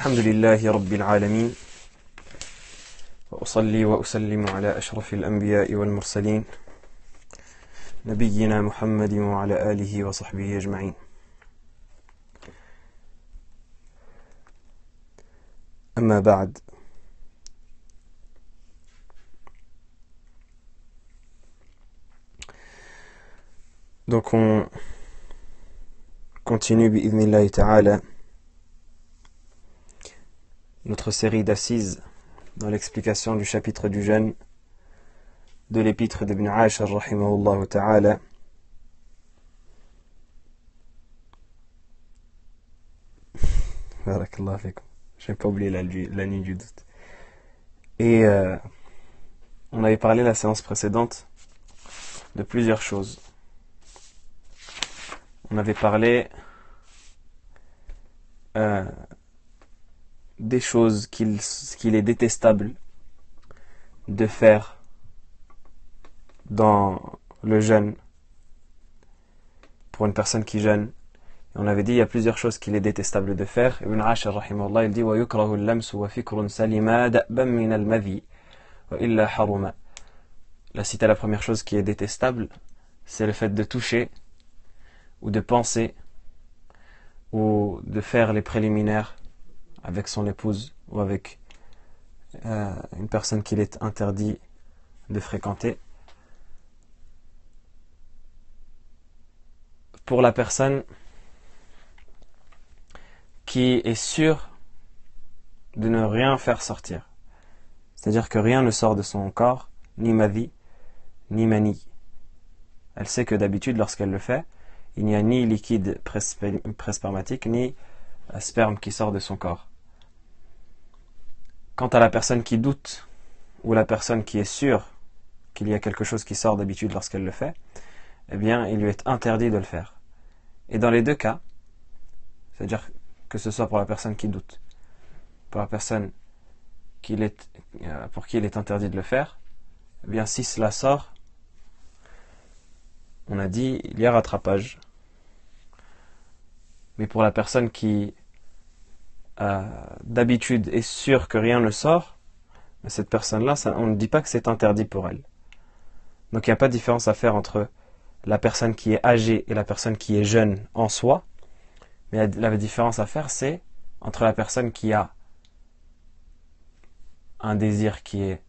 الحمد لله رب العالمين وأصلي وأسلم على أشرف الأنبياء والمرسلين نبينا محمد وعلى آله وصحبه أجمعين. أما بعد. Donc on continue bi'idhnillahi ta'ala notre série d'assises dans l'explication du chapitre du jeûne de l'épître d'Ibn Ashar rahimahullah ta'ala. Barakallahu fikum. Je n'ai pas oublié la nuit du doute. Et on avait parlé la séance précédente de plusieurs choses. On avait parlé des choses qu'il est détestable de faire dans le jeûne pour une personne qui jeûne. Et on avait dit il y a plusieurs choses qu'il est détestable de faire. Ibn Ashar rahimahullah il dit wa yukrahu al-lamsu wa fikrun salima da'ban min al-madhi wa illa haruma. Là, cité la première chose qui est détestable, c'est le fait de toucher ou de penser ou de faire les préliminaires avec son épouse ou avec une personne qu'il est interdit de fréquenter. Pour la personne qui est sûre de ne rien faire sortir, c'est-à-dire que rien ne sort de son corps, ni madhi, ni mani. Elle sait que d'habitude lorsqu'elle le fait, il n'y a ni liquide prespermatique, ni sperme qui sort de son corps. Quant à la personne qui doute, ou la personne qui est sûre qu'il y a quelque chose qui sort d'habitude lorsqu'elle le fait, eh bien, il lui est interdit de le faire. Et dans les deux cas, c'est-à-dire que ce soit pour la personne qui doute, pour la personne pour qui il est interdit de le faire, eh bien, si cela sort, on a dit, il y a rattrapage. Mais pour la personne qui, d'habitude, est sûre que rien ne sort, cette personne-là, on ne dit pas que c'est interdit pour elle. Donc il n'y a pas de différence à faire entre la personne qui est âgée et la personne qui est jeune en soi. Mais la différence à faire, c'est entre la personne qui a un désir qui est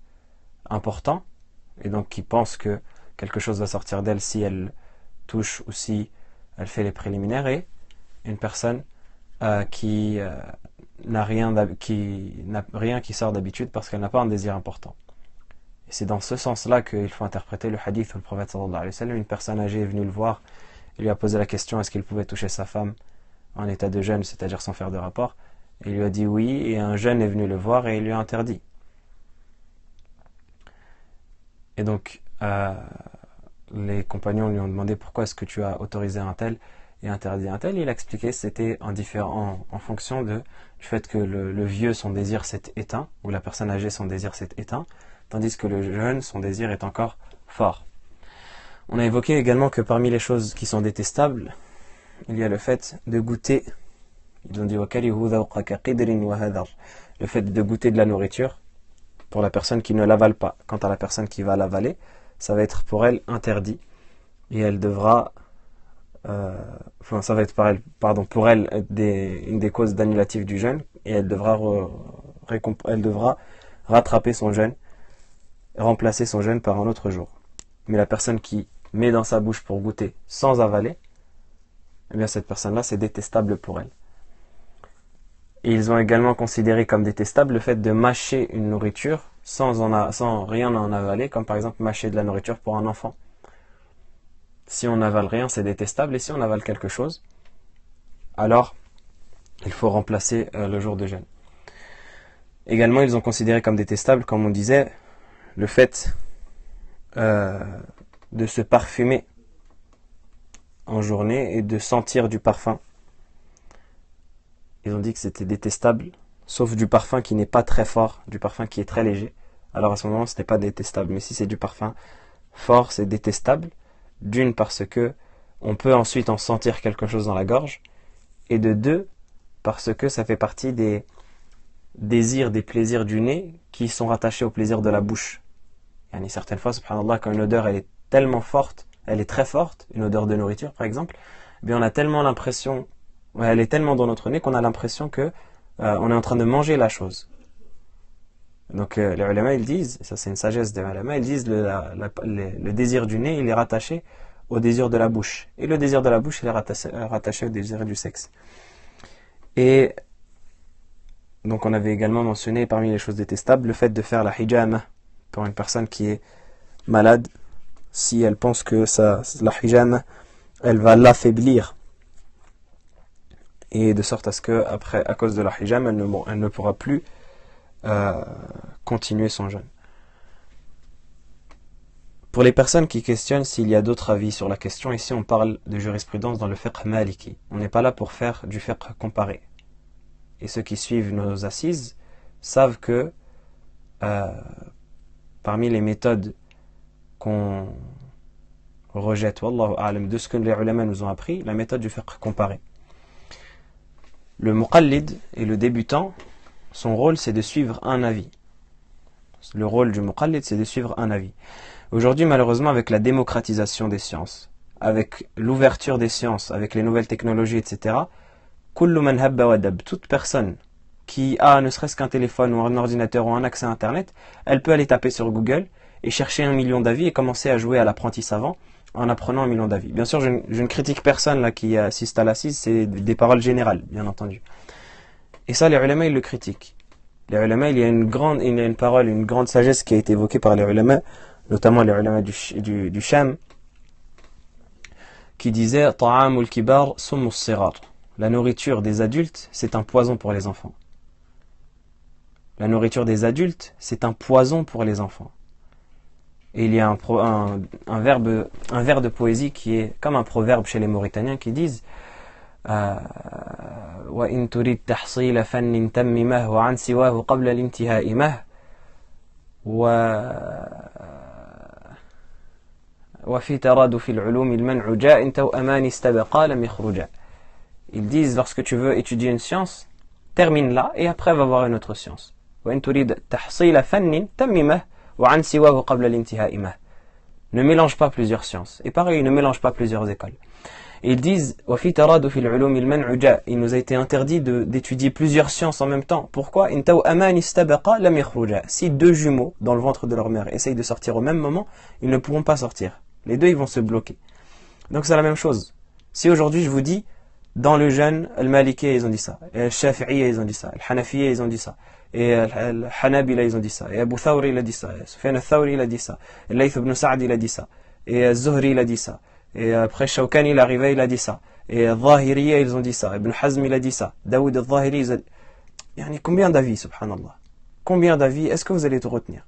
important, et donc qui pense que quelque chose va sortir d'elle si elle touche ou si elle fait les préliminaires, et une personne qui n'a rien qui sort d'habitude parce qu'elle n'a pas un désir important. Et c'est dans ce sens-là qu'il faut interpréter le hadith où le prophète sallallahu alayhi wa sallam, une personne âgée est venue le voir et lui a posé la question est-ce qu'il pouvait toucher sa femme en état de jeûne, c'est-à-dire sans faire de rapport, et il lui a dit oui, et un jeune est venu le voir et il lui a interdit. Et donc les compagnons lui ont demandé pourquoi est-ce que tu as autorisé un tel et interdit un tel. Il a expliqué que c'était en fonction du fait que le vieux, son désir s'est éteint, ou la personne âgée, son désir s'est éteint, tandis que le jeune, son désir est encore fort. On a évoqué également que parmi les choses qui sont détestables, il y a le fait de goûter, ils ont dit le fait de goûter de la nourriture pour la personne qui ne l'avale pas. Quant à la personne qui va l'avaler, ça va être pour elle interdit, et elle devra ça va être pour elle une des causes d'annulatif du jeûne, et elle devra rattraper son jeûne, remplacer son jeûne par un autre jour. Mais la personne qui met dans sa bouche pour goûter sans avaler, eh bien cette personne-là, c'est détestable pour elle. Et ils ont également considéré comme détestable le fait de mâcher une nourriture sans rien en avaler, comme par exemple mâcher de la nourriture pour un enfant. Si on n'avale rien, c'est détestable, et si on avale quelque chose, alors il faut remplacer le jour de jeûne. Également, ils ont considéré comme détestable, comme on disait, le fait de se parfumer en journée et de sentir du parfum. Ils ont dit que c'était détestable, sauf du parfum qui n'est pas très fort, du parfum qui est très léger. Alors à ce moment, ce n'est pas détestable. Mais si c'est du parfum fort, c'est détestable. D'une, parce que on peut ensuite en sentir quelque chose dans la gorge, et de deux, parce que ça fait partie des désire des plaisirs du nez qui sont rattachés aux plaisirs de la bouche. Yani certaines fois, subhanallah, quand une odeur elle est tellement forte, elle est très forte, une odeur de nourriture par exemple, eh bien on a tellement l'impression, elle est tellement dans notre nez qu'on a l'impression que on est en train de manger la chose. Donc les ulama ils disent, et ça c'est une sagesse des ulama, ils disent le désir du nez il est rattaché au désir de la bouche. Et le désir de la bouche il est rattaché au désir du sexe. Et donc on avait également mentionné parmi les choses détestables le fait de faire la hijama pour une personne qui est malade, si elle pense que la hijama elle va l'affaiblir. Et de sorte à ce que après, à cause de la hijama, elle ne pourra plus continuer son jeûne. Pour les personnes qui questionnent s'il y a d'autres avis sur la question, ici on parle de jurisprudence dans le fiqh maliki. On n'est pas là pour faire du fiqh comparé. Et ceux qui suivent nos assises savent que parmi les méthodes qu'on rejette, wallahu a'lam, de ce que les ulama nous ont appris, la méthode du fiqh comparé. Le muqallid et le débutant, son rôle c'est de suivre un avis. Le rôle du muqallid c'est de suivre un avis. Aujourd'hui malheureusement avec la démocratisation des sciences, avec l'ouverture des sciences, avec les nouvelles technologies, etc., kullu man habba wa dab, toute personne qui a ne serait-ce qu'un téléphone ou un ordinateur ou un accès à Internet, elle peut aller taper sur Google et chercher 1 million d'avis et commencer à jouer à l'apprenti savant en apprenant 1 million d'avis. Bien sûr, je ne critique personne là qui assiste à l'assise, c'est des paroles générales, bien entendu. Et ça, les ulama, ils le critiquent. Les ulama, il y a une parole, une grande sagesse qui a été évoquée par les ulama, notamment les ulama du Sham, qui disait « Ta'amul kibar summus sirar » La nourriture des adultes, c'est un poison pour les enfants. La nourriture des adultes, c'est un poison pour les enfants. Et il y a un vers de poésie qui est comme un proverbe chez les Mauritaniens qui disent wa in turid tahsil fannin tammimah wa an siwahu qabla al-intihai mah wa fi taraduf al-ulum al-man'u ja'in taw'aman istabaqa lam yakhruja. Ils disent lorsque tu veux étudier une science, termine là et après va voir une autre science. Wa in turid tahsil fannin tammimah. Ne mélange pas plusieurs sciences. Et pareil, ne mélange pas plusieurs écoles. Et ils disent, il nous a été interdit d'étudier plusieurs sciences en même temps. Pourquoi? Si 2 jumeaux dans le ventre de leur mère essayent de sortir au même moment, ils ne pourront pas sortir. Les 2 ils vont se bloquer. Donc c'est la même chose. Si aujourd'hui je vous dis, dans le jeûne, al-Maliki ils ont dit ça, al-Shafi'i ils ont dit ça, al-Hanafi ils ont dit ça, et al-Hanabila ils ont dit ça, et Abu Thawri il a dit ça, et Sufyan al-Thawri il a dit ça, et Layth ibn Sa'd il a dit ça, et al-Zuhri il a dit ça, et après Shawkani il est arrivé il a dit ça, et al-Zahiriya ils ont dit ça, Ibn Hazm il a dit ça, Daoud al-Zahiri il a dit... Yani, combien d'avis, subhanallah? Combien d'avis est-ce que vous allez te retenir?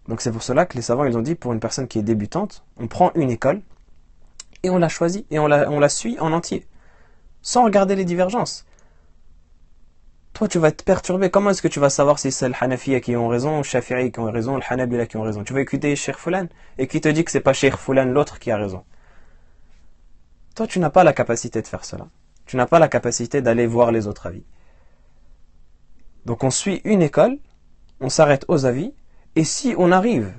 Donc c'est pour cela que les savants ils ont dit, pour une personne qui est débutante, on prend une école, et on la choisit, et on la suit en entier, sans regarder les divergences. Toi, tu vas te perturber. Comment est-ce que tu vas savoir si c'est le Hanafiya qui ont raison, le Shafi'i qui ont raison, le Hanabila qui ont raison? Tu vas écouter Cheikh Foulan, et qui te dit que c'est pas Cheikh Foulan l'autre qui a raison. Toi, tu n'as pas la capacité de faire cela. Tu n'as pas la capacité d'aller voir les autres avis. Donc on suit une école, on s'arrête aux avis, et si on arrive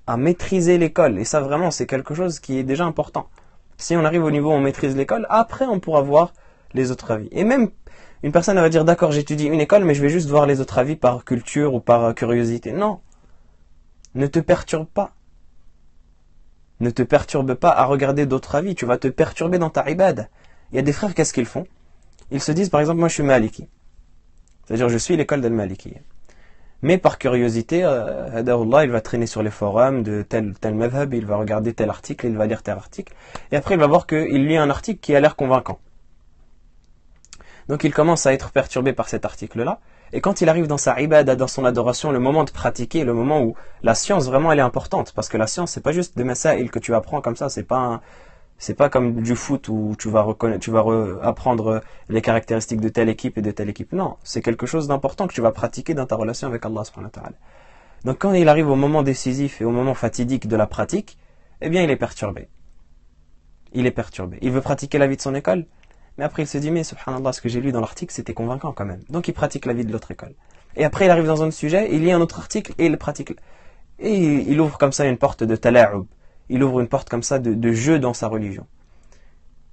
à maîtriser l'école, et ça vraiment c'est quelque chose qui est déjà important, si on arrive au niveau où on maîtrise l'école, après on pourra voir les autres avis. Et même une personne va dire d'accord, j'étudie une école mais je vais juste voir les autres avis par culture ou par curiosité. Non, ne te perturbe pas. Ne te perturbe pas à regarder d'autres avis, tu vas te perturber dans ta ibad. Il y a des frères, qu'est-ce qu'ils font? Ils se disent par exemple, moi je suis maliki, c'est-à-dire je suis l'école d'Al-Maliki. Mais par curiosité, Hadaoullah, il va traîner sur les forums de tel madhab, il va regarder tel article, il va lire tel article, et après il va voir qu'il lit un article qui a l'air convaincant. Donc il commence à être perturbé par cet article-là, et quand il arrive dans sa ibada, dans son adoration, le moment de pratiquer, le moment où la science vraiment elle est importante, parce que la science c'est pas juste des masaïl que tu apprends comme ça, c'est pas comme du foot où tu vas apprendre les caractéristiques de telle équipe et de telle équipe. Non, c'est quelque chose d'important que tu vas pratiquer dans ta relation avec Allah subhanahu wa ta'ala. Donc quand il arrive au moment décisif et au moment fatidique de la pratique, eh bien il est perturbé. Il est perturbé. Il veut pratiquer la vie de son école, Mais après, il se dit, mais subhanallah, ce que j'ai lu dans l'article, c'était convaincant quand même. Donc, il pratique la vie de l'autre école. Et après, il arrive dans un sujet, il lit un autre article et il pratique. Et il ouvre comme ça une porte de tala'ub. Il ouvre une porte comme ça de jeu dans sa religion.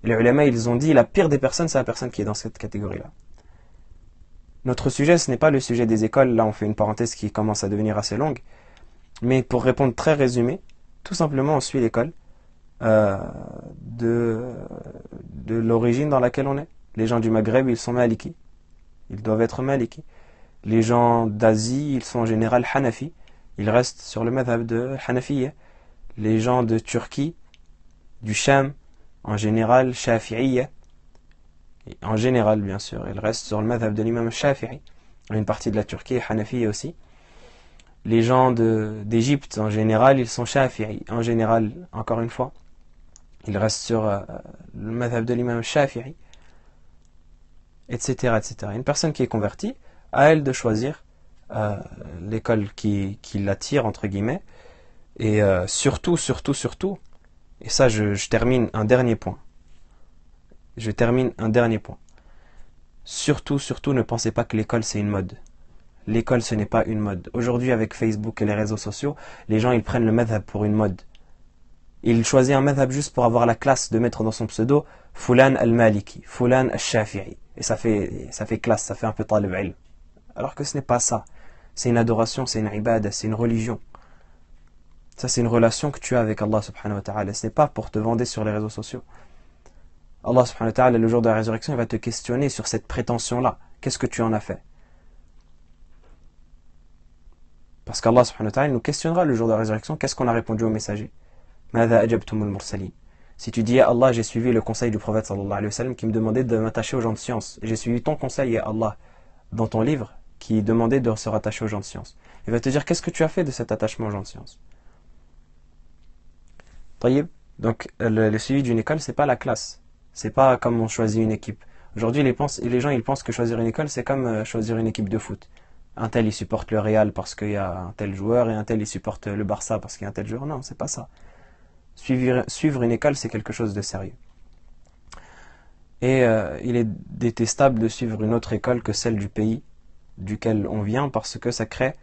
Les ulama, ils ont dit, la pire des personnes, c'est la personne qui est dans cette catégorie-là. Notre sujet, ce n'est pas le sujet des écoles. Là, on fait une parenthèse qui commence à devenir assez longue. Mais pour répondre très résumé, tout simplement, on suit l'école de l'origine dans laquelle on est. Les gens du Maghreb, ils sont maliki. Ils doivent être maliki. Les gens d'Asie, ils sont en général hanafi. Ils restent sur le madhab de Hanafiyya. Les gens de Turquie, du Sham, en général shafi'iyya. En général, bien sûr, ils restent sur le madhab de l'imam Shafi'i. Une partie de la Turquie est Hanafiyya aussi. Les gens d'Égypte, en général, ils sont shafi'i. En général, encore une fois, ils restent sur le madhab de l'imam Shafi'i, etc., etc. Une personne qui est convertie, à elle de choisir l'école qui l'attire, entre guillemets, et surtout, et ça je termine un dernier point. Surtout, ne pensez pas que l'école c'est une mode. L'école ce n'est pas une mode. Aujourd'hui avec Facebook et les réseaux sociaux, les gens ils prennent le madhab pour une mode. Il choisit un madhab juste pour avoir la classe de mettre dans son pseudo Fulan al-Maliki, Fulan al-Shafi'i. Et ça fait classe, ça fait un peu talib ilm. Alors que ce n'est pas ça. C'est une adoration, c'est une ibada, c'est une religion. Ça c'est une relation que tu as avec Allah subhanahu wa ta'ala. Ce n'est pas pour te vendre sur les réseaux sociaux. Allah subhanahu wa ta'ala, le jour de la résurrection, il va te questionner sur cette prétention-là. Qu'est-ce que tu en as fait? Parce qu'Allah subhanahu wa ta'ala nous questionnera le jour de la résurrection. Qu'est-ce qu'on a répondu aux messagers? Mada ajabtumul mursalin. Si tu dis, ya Allah, j'ai suivi le conseil du prophète sallallahu alayhi wa sallam qui me demandait de m'attacher aux gens de science. J'ai suivi ton conseil, ya Allah, dans ton livre, qui demandait de se rattacher aux gens de science. Il va te dire, qu'est-ce que tu as fait de cet attachement aux gens de science? Taïb. Donc, le suivi d'une école, c'est pas la classe. C'est pas comme on choisit une équipe. Aujourd'hui, les gens, ils pensent que choisir une école, c'est comme choisir une équipe de foot. Un tel, il supporte le Real parce qu'il y a un tel joueur, et un tel, il supporte le Barça parce qu'il y a un tel joueur. Non, c'est pas ça. Suivre une école, c'est quelque chose de sérieux. Et il est détestable de suivre une autre école que celle du pays duquel on vient parce que ça crée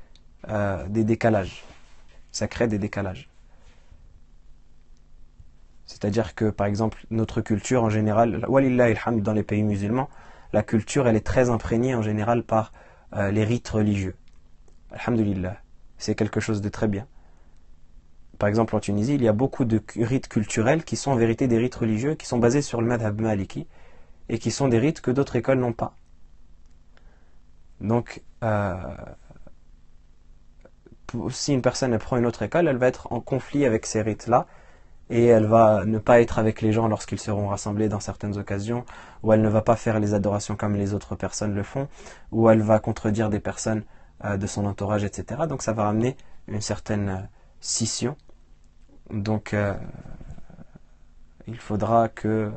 des décalages. Ça crée des décalages. C'est-à-dire que, par exemple, notre culture en général, walillahi alhamd, dans les pays musulmans, la culture, elle est très imprégnée en général par les rites religieux. Alhamdulillah, c'est quelque chose de très bien. Par exemple, en Tunisie, il y a beaucoup de rites culturels qui sont en vérité des rites religieux, qui sont basés sur le madhab maliki, et qui sont des rites que d'autres écoles n'ont pas. Donc, si une personne elle prend une autre école, elle va être en conflit avec ces rites-là, et elle va ne pas être avec les gens lorsqu'ils seront rassemblés dans certaines occasions, ou elle ne va pas faire les adorations comme les autres personnes le font, ou elle va contredire des personnes de son entourage, etc. Donc ça va ramener une certaine scission. Donc il faudra que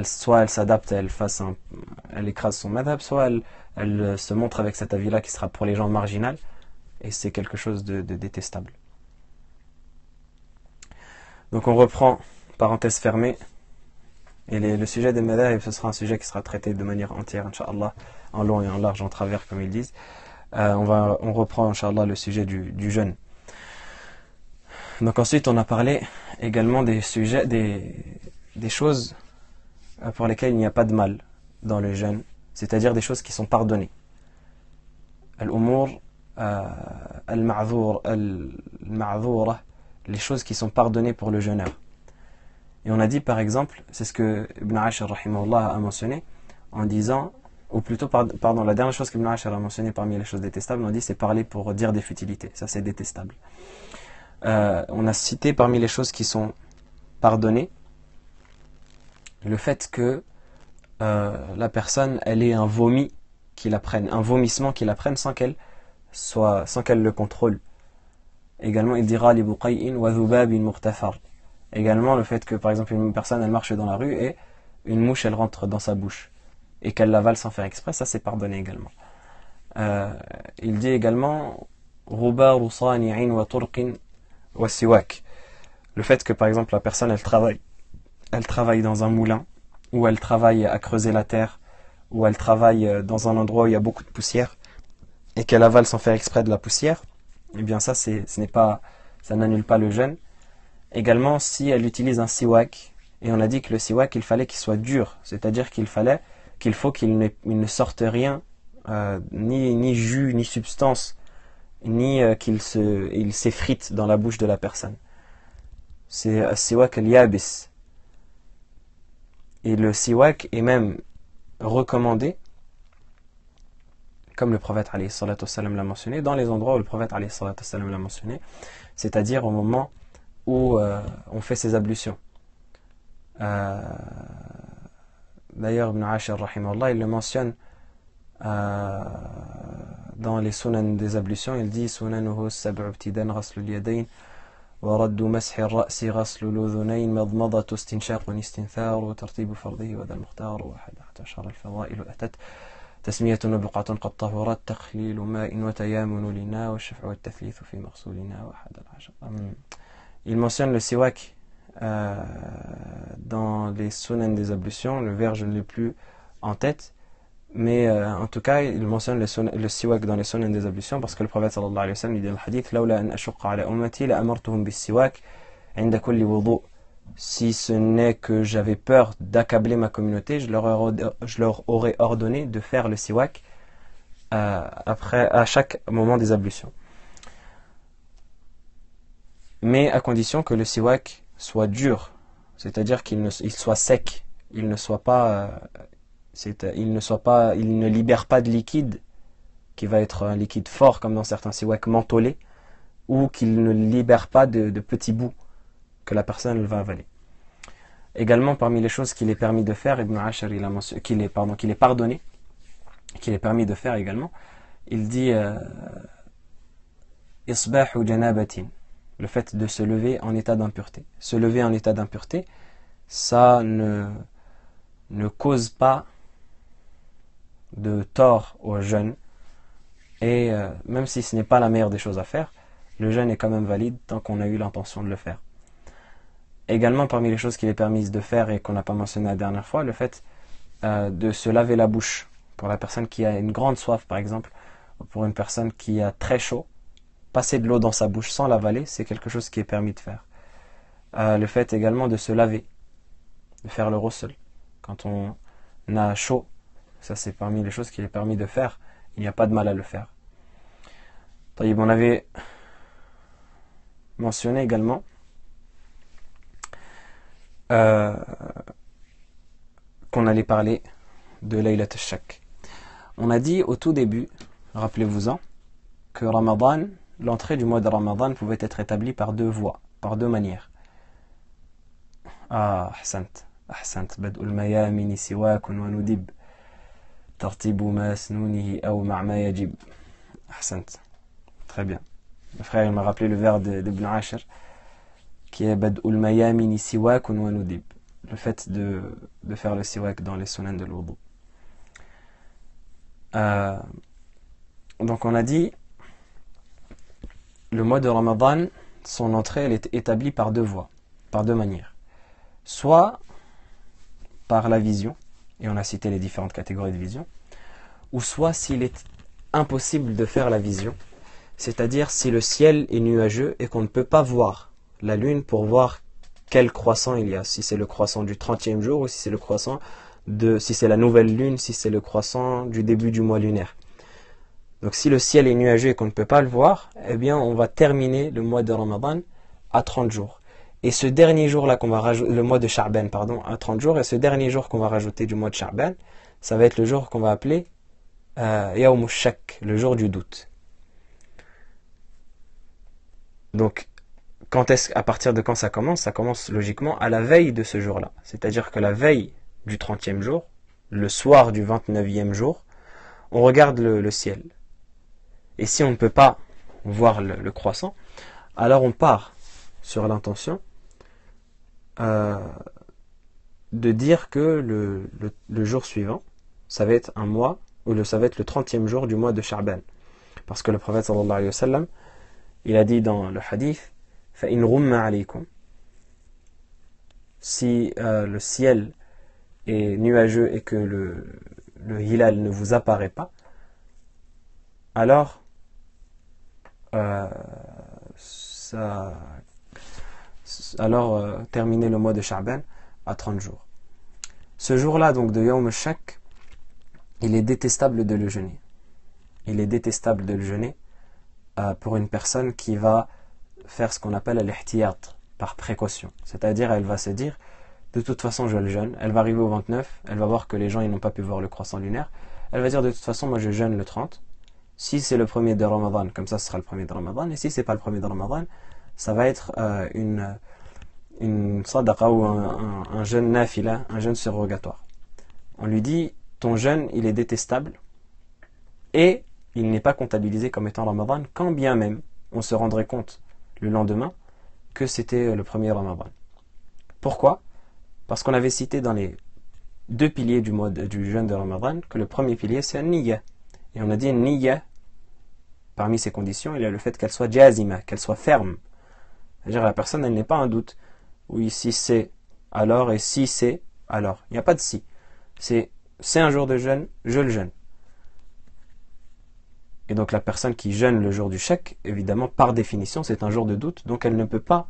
soit elle s'adapte, elle écrase son madhab, soit elle se montre avec cet avis-là qui sera pour les gens marginal, et c'est quelque chose de détestable. Donc on reprend, parenthèse fermée, et le sujet des madhab, ce sera un sujet qui sera traité de manière entière, Inch'Allah, en long et en large, en travers, comme ils disent. On reprend, Inch'Allah, le sujet du jeûne. Donc ensuite, on a parlé également des sujets, des choses pour lesquelles il n'y a pas de mal dans le jeûne, c'est-à-dire des choses qui sont pardonnées. Al-umur, al-ma'dhoura, les choses qui sont pardonnées pour le jeûneur. Et on a dit par exemple, c'est ce que Ibn Ashar rahimahullah a mentionné en disant, ou plutôt pardon, la dernière chose qu'Ibn Ashar a mentionné parmi les choses détestables, on a dit c'est parler pour dire des futilités, ça c'est détestable. On a cité parmi les choses qui sont pardonnées le fait que la personne elle ait un vomi qui la prenne, un vomissement qui la prenne sans qu'elle le contrôle. Également, il dira li buqay'in wa dhubabin murtafar. Également, le fait que, par exemple, une personne, elle marche dans la rue et une mouche, elle rentre dans sa bouche et qu'elle l'avale sans faire exprès, ça c'est pardonné également. Il dit également ruba rusani'in wa turqin wa siwak. Le fait que, par exemple, la personne, elle travaille dans un moulin où elle travaille à creuser la terre, où elle travaille dans un endroit où il y a beaucoup de poussière, et qu'elle avale sans faire exprès de la poussière, eh bien ça, ça n'annule pas le jeûne. Également, si elle utilise un siwak, et on a dit que le siwak, il fallait qu'il soit dur, c'est-à-dire qu'il faut qu'il ne sorte rien, ni jus, ni substance, ni qu'il s'effrite dans la bouche de la personne. C'est un siwak al-yabis. Et le siwak est même recommandé, comme le prophète alayhi salatu wassalam l'a mentionné, dans les endroits où le prophète alayhi salatu wassalam l'a mentionné, c'est-à-dire au moment où on fait ses ablutions. D'ailleurs, Ibn Ashir, rahimahullah, il le mentionne dans les sunan des ablutions, il dit sunanuhu sab'u ibtidan ghaslul yadayn wa raddu mashi ar-ra'si ghaslul udhunayn madmadatu istinshaq wa istinthar wa tartibu fardihi wa dal mukhtar wa 11 al-fada'il atat تسمية وبقعة قد طهرت تخليل ماء وتيامن لنا والشفع والتثليث في مغسولنا وأحد العشر. Il mentionne le siwak dans les sunan des ablutions. Le vers, je ne l'ai plus en tête, mais en tout cas, il mentionne le siwak dans les sunan des ablutions parce que le prophète sallallahu alayhi wa sallam dit dans le hadith لولا أن أشق على أمتي لأمرتهم بالسواك عند كل وضوء. Si ce n'est que j'avais peur d'accabler ma communauté, je leur aurais ordonné de faire le siwak à chaque moment des ablutions. Mais à condition que le siwak soit dur, c'est-à-dire qu'il soit sec, il ne libère pas de liquide qui va être un liquide fort comme dans certains siwaks mentholés, ou qu'il ne libère pas de petits bouts que la personne va avaler. Également, parmi les choses qu'il est permis de faire, Ibn Ashar il a mentionné, qu'il est pardonné, qu'il est permis de faire également, il dit Isbahu janabatin, le fait de se lever en état d'impureté. Se lever en état d'impureté, ça ne cause pas de tort au jeûne, et même si ce n'est pas la meilleure des choses à faire, le jeûne est quand même valide tant qu'on a eu l'intention de le faire. Également, parmi les choses qu'il est permis de faire et qu'on n'a pas mentionné la dernière fois, le fait de se laver la bouche. Pour la personne qui a une grande soif, par exemple, ou pour une personne qui a très chaud, passer de l'eau dans sa bouche sans l'avaler, c'est quelque chose qui est permis de faire. Le fait également de se laver, de faire le ghusl. Quand on a chaud, ça c'est parmi les choses qu'il est permis de faire. Il n'y a pas de mal à le faire. On avait mentionné également qu'on allait parler de Laylat al-Shak. On a dit au tout début, rappelez-vous-en, que Ramadan, l'entrée du mois de Ramadan pouvait être établie par deux voies, par deux manières. Ahsant, bad'ul mayamini siwakun wa nudib, tartibu masnunihi aw ma'ma yajib. Ahsant. Très bien. Le frère il m'a rappelé le vers d'Ibn Ashir, qui est bad'ul mayamini siwakun wa nudib. Le fait de faire le siwak dans les sunan de l'wudu. Donc on a dit, le mois de Ramadan, son entrée elle est établie par deux voies, par deux manières. Soit par la vision, et on a cité les différentes catégories de vision, ou soit s'il est impossible de faire la vision, c'est-à-dire si le ciel est nuageux et qu'on ne peut pas voir la lune pour voir quel croissant il y a, si c'est le croissant du 30e jour ou si c'est le croissant si c'est la nouvelle lune, si c'est le croissant du début du mois lunaire. Donc si le ciel est nuageux et qu'on ne peut pas le voir, eh bien on va terminer le mois de Ramadan à 30 jours. Et ce dernier jour-là qu'on va rajouter, le mois de Sha'ban, à 30 jours, et ce dernier jour qu'on va rajouter du mois de Sha'ban, ça va être le jour qu'on va appeler Yawm al-Shak, le jour du doute. Donc, à partir de quand ça commence? Ça commence logiquement à la veille de ce jour-là. C'est-à-dire que la veille du 30e jour, le soir du 29e jour, on regarde le ciel. Et si on ne peut pas voir le croissant, alors on part sur l'intention de dire que le jour suivant, ça va être un mois, ou ça va être le 30e jour du mois de Sha'ban. Parce que le prophète sallallahu alayhi wa sallam, il a dit dans le hadith, فَإِنْ غُمَّ عَلَيْكُمْ, si le ciel est nuageux et que le hilal ne vous apparaît pas, alors terminez le mois de Sha'ban à 30 jours. Ce jour-là, donc de Yawm al-Shak, il est détestable de le jeûner. Il est détestable de le jeûner pour une personne qui va faire ce qu'on appelle al-ihtiyat, par précaution. C'est-à-dire, elle va se dire, de toute façon, je le jeûne. Elle va arriver au 29, elle va voir que les gens ils n'ont pas pu voir le croissant lunaire. Elle va dire, de toute façon, moi je jeûne le 30. Si c'est le premier de Ramadan, comme ça ce sera le premier de Ramadan. Et si c'est pas le premier de Ramadan, ça va être une sadaqa ou un jeûne nafila, un jeûne surrogatoire. On lui dit, ton jeûne, il est détestable et il n'est pas comptabilisé comme étant Ramadan, quand bien même on se rendrait compte le lendemain que c'était le premier Ramadan. Pourquoi ? Parce qu'on avait cité dans les deux piliers du jeûne de Ramadan que le premier pilier c'est un niyya. Et on a dit une niyya, parmi ces conditions, il y a le fait qu'elle soit jazima, qu'elle soit ferme. C'est-à-dire la personne, elle n'est pas un doute. Oui, si c'est, alors, et si c'est, alors. Il n'y a pas de si. C'est un jour de jeûne, je le jeûne. Et donc la personne qui jeûne le jour du chèque, évidemment, par définition, c'est un jour de doute, donc elle ne peut pas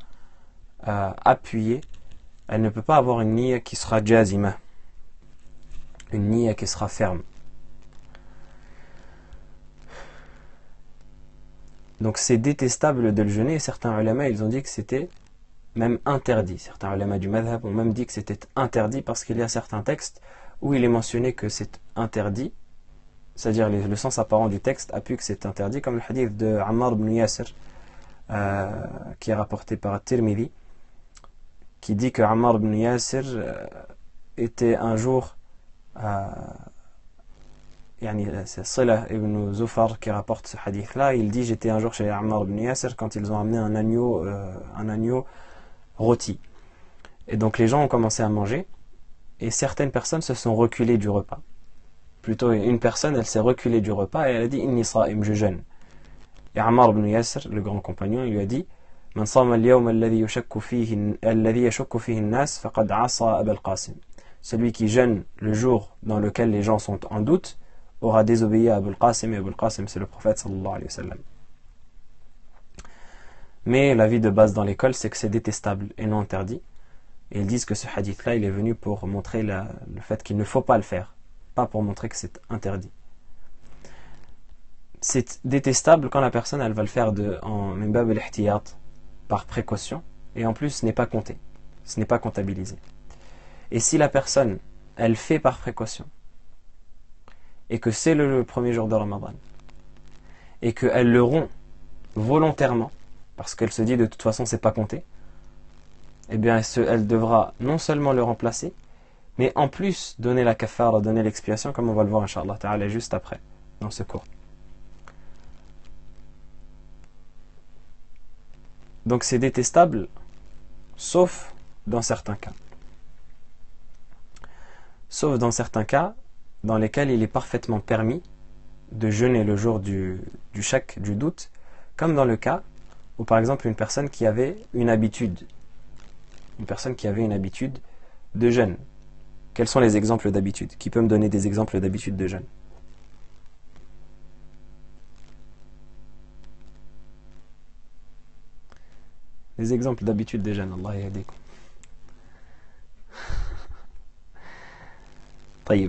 appuyer, elle ne peut pas avoir une niyya qui sera jazima, une niyya qui sera ferme. Donc c'est détestable de le jeûner, et certains ulama, ils ont dit que c'était même interdit. Certains ulama du madhab ont même dit que c'était interdit parce qu'il y a certains textes où il est mentionné que c'est interdit, c'est-à-dire le sens apparent du texte appuie que c'est interdit, comme le hadith de Ammar ibn Yasir, qui est rapporté par Tirmidhi, qui dit que Ammar ibn Yasir était un jour, c'est Sila ibn Zufar qui rapporte ce hadith-là, il dit j'étais un jour chez Ammar ibn Yasir quand ils ont amené un agneau rôti. Et donc les gens ont commencé à manger, et certaines personnes se sont reculées du repas. Plutôt une personne, elle s'est reculée du repas et elle a dit inni sa'im, je jeûne. Et Ammar ibn Yasir, le grand compagnon, il lui a dit man sama al-yawm alladhi yashakku fihi an-nas faqad 'asa Aba al-Qasim. Celui qui jeûne le jour dans lequel les gens sont en doute aura désobéi à Abu al-Qasim, et Abu al-Qasim c'est le prophète sallallahu alayhi wa sallam. Mais l'avis de base dans l'école, c'est que c'est détestable et non interdit. Et ils disent que ce hadith-là, il est venu pour montrer le fait qu'il ne faut pas le faire, pas pour montrer que c'est interdit. C'est détestable quand la personne, elle va le faire en minbab al-ihtiyat, par précaution, et en plus, ce n'est pas compté, ce n'est pas comptabilisé. Et si la personne, elle fait par précaution, et que c'est le premier jour de Ramadan, et qu'elle le rompt volontairement, parce qu'elle se dit de toute façon c'est pas compté, eh bien elle devra non seulement le remplacer, mais en plus donner la kafara, donner l'expiation, comme on va le voir Inch'Allah Ta'ala juste après, dans ce cours. Donc c'est détestable, sauf dans certains cas. Sauf dans certains cas, dans lesquels il est parfaitement permis de jeûner le jour du shak, du doute, comme dans le cas où par exemple une personne qui avait une habitude de jeûne. Quels sont les exemples d'habitude? Qui peut me donner des exemples d'habitude de jeûne? Les exemples d'habitude de jeûne, Allah yahdikum.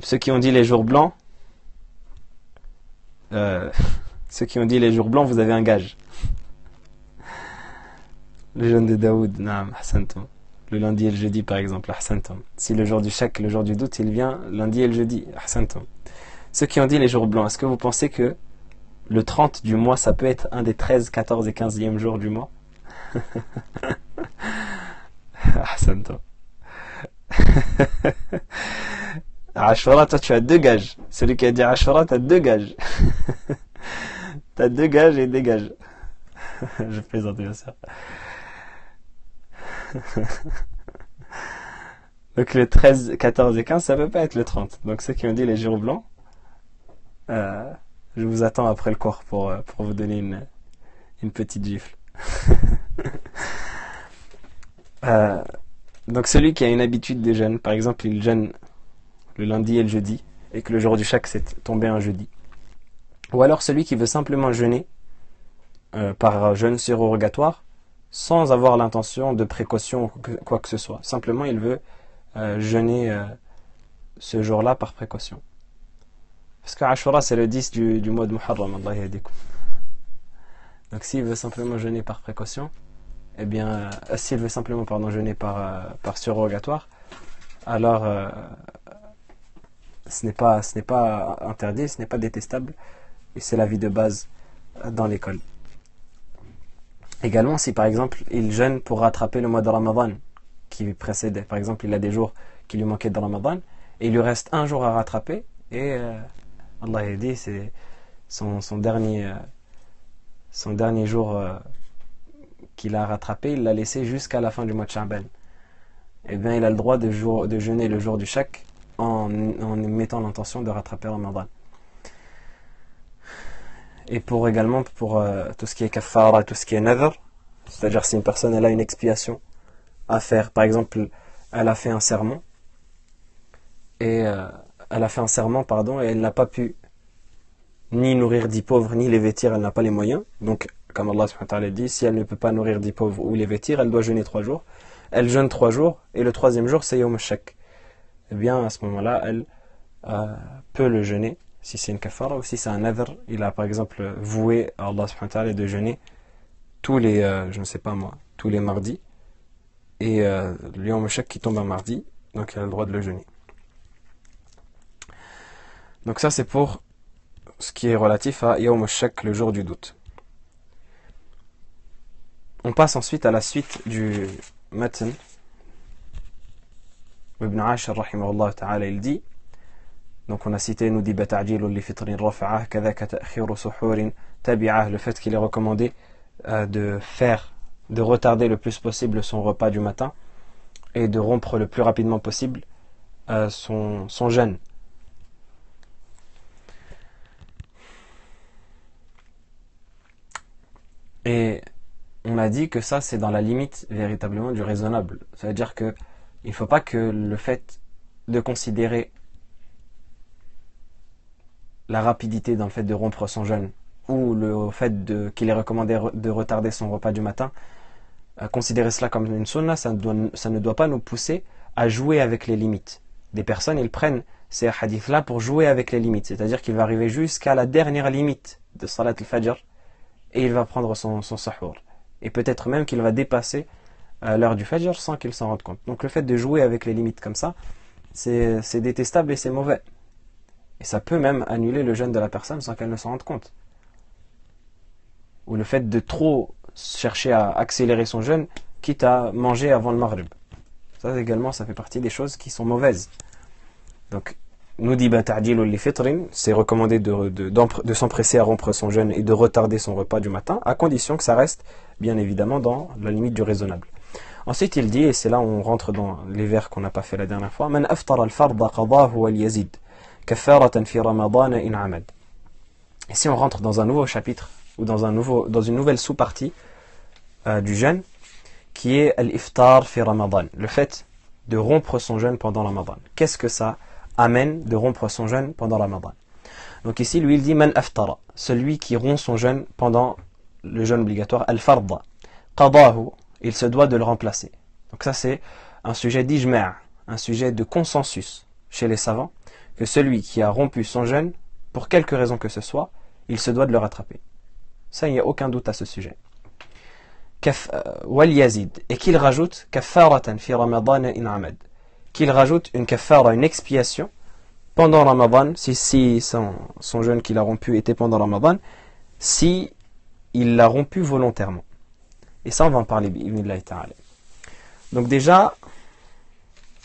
Ceux qui ont dit les jours blancs, vous avez un gage. Le jeûne de Daoud, naam, ahsantum. Le lundi et le jeudi par exemple, ahsantum. Si le jour du shak, le jour du doute, il vient lundi et le jeudi, ahsantum. Ceux qui ont dit les jours blancs, est-ce que vous pensez que le 30 du mois, ça peut être un des 13, 14 et 15e jours du mois? Ahsantum. Ashura, toi tu as deux gages. Celui qui a dit Ashura, tu as deux gages. Tu as deux gages et des gages. Je plaisante bien sûr. Donc le 13, 14 et 15, ça peut pas être le 30. Donc ceux qui ont dit les jours blancs, je vous attends après le cours pour vous donner une petite gifle. Donc celui qui a une habitude de jeûne, par exemple il jeûne le lundi et le jeudi, et que le jour du shak s'est tombé un jeudi. Ou alors celui qui veut simplement jeûner par jeûne surrogatoire, sans avoir l'intention de précaution ou quoi que ce soit. Simplement, il veut jeûner ce jour-là par précaution. Parce que Ashura, c'est le 10 du mois de Muharram, Allah yahdikum. Donc s'il veut simplement jeûner par précaution, eh bien, s'il veut simplement jeûner par surrogatoire, alors ce n'est pas interdit, ce n'est pas détestable, et c'est la vie de base dans l'école. Également, si par exemple il jeûne pour rattraper le mois de Ramadan qui précédait, par exemple il a des jours qui lui manquaient de Ramadan, et il lui reste un jour à rattraper, et Allah a dit, c'est son dernier jour qu'il a rattrapé, il l'a laissé jusqu'à la fin du mois de Sha'ban. Eh bien, il a le droit de jeûner le jour du shak en mettant l'intention de rattraper Ramadan. Et également pour tout ce qui est kaffara, tout ce qui est nadhr, c'est-à-dire si une personne elle a une expiation à faire, par exemple, elle a fait un serment, et elle n'a pas pu ni nourrir 10 pauvres, ni les vêtir, elle n'a pas les moyens. Donc, comme Allah subhanahu wa ta'ala dit, si elle ne peut pas nourrir 10 pauvres ou les vêtir, elle doit jeûner 3 jours. Elle jeûne 3 jours, et le 3e jour, c'est Yawm al-Shak. Eh bien, à ce moment-là, elle peut le jeûner, si c'est une kafara, ou si c'est un nadhr. Il a, par exemple, voué à Allah subhanahu wa ta'ala de jeûner tous les, tous les mardis, et le Yawm al-Shak qui tombe un mardi, donc il a le droit de le jeûner. Donc ça, c'est pour ce qui est relatif à Yawm al-Shak, le jour du doute. On passe ensuite à la suite du matn. Ibn Ashar, rahimahullah ta'ala, il dit, donc on a cité Nudiba ta'jilun li fitrin rafa'ah, kadhaka ta'khiru suhurin tabi'ah, le fait qu'il est recommandé de retarder le plus possible son repas du matin et de rompre le plus rapidement possible son jeûne. Et on a dit que ça, c'est dans la limite véritablement du raisonnable. Ça veut dire que il ne faut pas que le fait de considérer la rapidité dans le fait de rompre son jeûne ou le fait qu'il est recommandé de retarder son repas du matin, considérer cela comme une sunna, ça ne doit pas nous pousser à jouer avec les limites. Des personnes, ils prennent ces hadiths-là pour jouer avec les limites. C'est-à-dire qu'il va arriver jusqu'à la dernière limite de Salat al-Fajr et il va prendre son sahur. Et peut-être même qu'il va dépasser l'heure du Fajr sans qu'il s'en rende compte. Donc le fait de jouer avec les limites comme ça, c'est détestable et c'est mauvais. Et ça peut même annuler le jeûne de la personne sans qu'elle ne s'en rende compte. Ou le fait de trop chercher à accélérer son jeûne, quitte à manger avant le Maghrib. Ça également, ça fait partie des choses qui sont mauvaises. Donc, Nudiba ta'jilun li fitrin, c'est recommandé de s'empresser à rompre son jeûne et de retarder son repas du matin, à condition que ça reste, bien évidemment, dans la limite du raisonnable. Ensuite, il dit, et c'est là où on rentre dans les vers qu'on n'a pas fait la dernière fois, Man aftara al-farda qadahu wal yazid, kaffaratan fi ramadan in amad. Ici, on rentre dans un nouveau chapitre, ou dans une nouvelle sous-partie du jeûne, qui est al-iftar fi ramadan, le fait de rompre son jeûne pendant Ramadan. Qu'est-ce que ça amène de rompre son jeûne pendant Ramadan? Donc ici, lui, il dit Man aftara, celui qui rompt son jeûne pendant le jeûne obligatoire, al-farda, qadahu, il se doit de le remplacer. Donc ça, c'est un sujet d'ijma', un sujet de consensus chez les savants, que celui qui a rompu son jeûne, pour quelque raison que ce soit, il se doit de le rattraper. Ça, il n'y a aucun doute à ce sujet. Wal yazid, et qu'il rajoute kaffaratan fi ramadan in amad, qu'il rajoute une kaffara, une expiation pendant Ramadan, si son jeûne qu'il a rompu était pendant Ramadan, si il l'a rompu volontairement. Et ça, on va en parler bi'idhnillahi ta'ala. Donc déjà,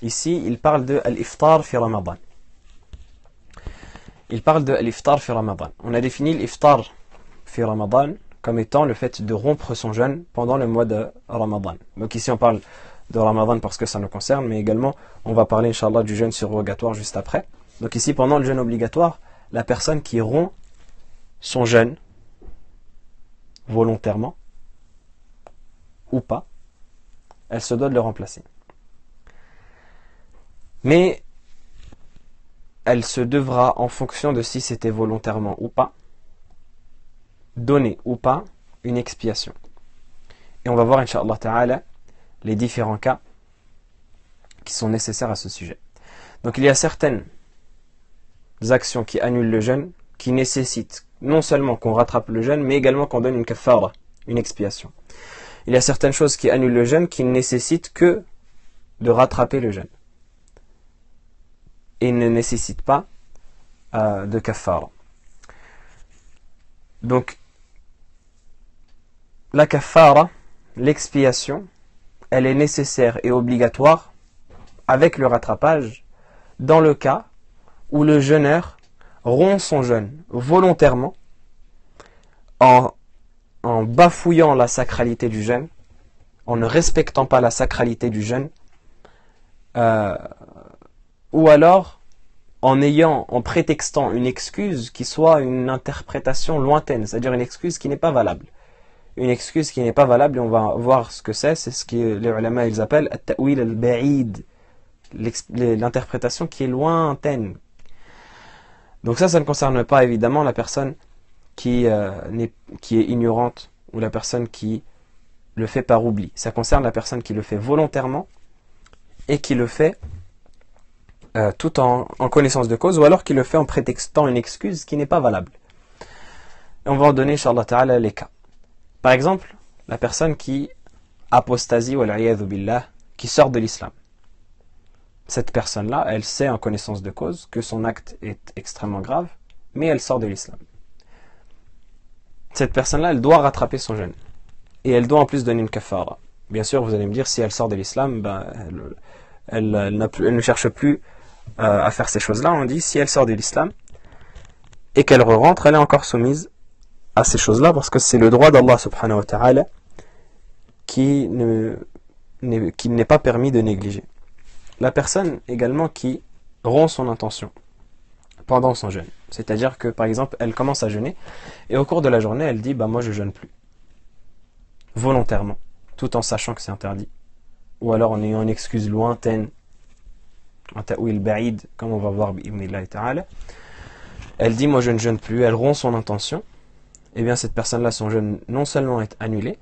ici, il parle de al-iftar fi Ramadan. Il parle de al-iftar fi Ramadan. On a défini l'iftar fi Ramadan comme étant le fait de rompre son jeûne pendant le mois de Ramadan. Donc ici, on parle de Ramadan parce que ça nous concerne, mais également, on va parler, Inch'Allah, du jeûne surrogatoire juste après. Donc ici, pendant le jeûne obligatoire, la personne qui rompt son jeûne volontairement ou pas, elle se doit de le remplacer. Mais elle se devra, en fonction de si c'était volontairement ou pas, donner ou pas une expiation. Et on va voir, Inch'Allah Ta'ala, les différents cas qui sont nécessaires à ce sujet. Donc il y a certaines actions qui annulent le jeûne, qui nécessitent non seulement qu'on rattrape le jeûne, mais également qu'on donne une kafara, une expiation. Il y a certaines choses qui annulent le jeûne qui ne nécessitent que de rattraper le jeûne. Et ne nécessitent pas de kafara. Donc, la kafara, l'expiation, elle est nécessaire et obligatoire avec le rattrapage dans le cas où le jeûneur rompt son jeûne volontairement en bafouillant la sacralité du jeûne, en ne respectant pas la sacralité du jeûne, ou alors en prétextant une excuse qui soit une interprétation lointaine, c'est-à-dire une excuse qui n'est pas valable. Une excuse qui n'est pas valable, et on va voir ce que c'est ce que les ulama ils appellent at-ta'wil al-ba'id, l'interprétation qui est lointaine. Donc ça ne concerne pas évidemment la personne qui est ignorante ou la personne qui le fait par oubli. Ça concerne la personne qui le fait volontairement et qui le fait tout en connaissance de cause, ou alors qui le fait en prétextant une excuse qui n'est pas valable. Et on va en donner, Inch'Allah Ta'ala, les cas. Par exemple, la personne qui apostasie, wal'iyadhu billah, qui sort de l'islam. Cette personne-là, elle sait en connaissance de cause que son acte est extrêmement grave, mais elle sort de l'islam. Cette personne-là, elle doit rattraper son jeûne. Et elle doit en plus donner une kafara. Bien sûr, vous allez me dire, si elle sort de l'islam, elle ne cherche plus à faire ces choses-là. On dit, si elle sort de l'islam et qu'elle re-rentre, elle est encore soumise à ces choses-là, parce que c'est le droit d'Allah subhanahu wa ta'ala qui n'est pas permis de négliger. La personne également qui rompt son intention pendant son jeûne. C'est-à-dire que, par exemple, elle commence à jeûner et au cours de la journée, elle dit, moi je jeûne plus. Volontairement, tout en sachant que c'est interdit. Ou alors en ayant une excuse lointaine, un ta'wil ba'id, comme on va voir bi'idhnillahi ta'ala. Elle dit, moi je ne jeûne plus, elle rompt son intention. Eh bien cette personne-là, son jeûne non seulement est annulé,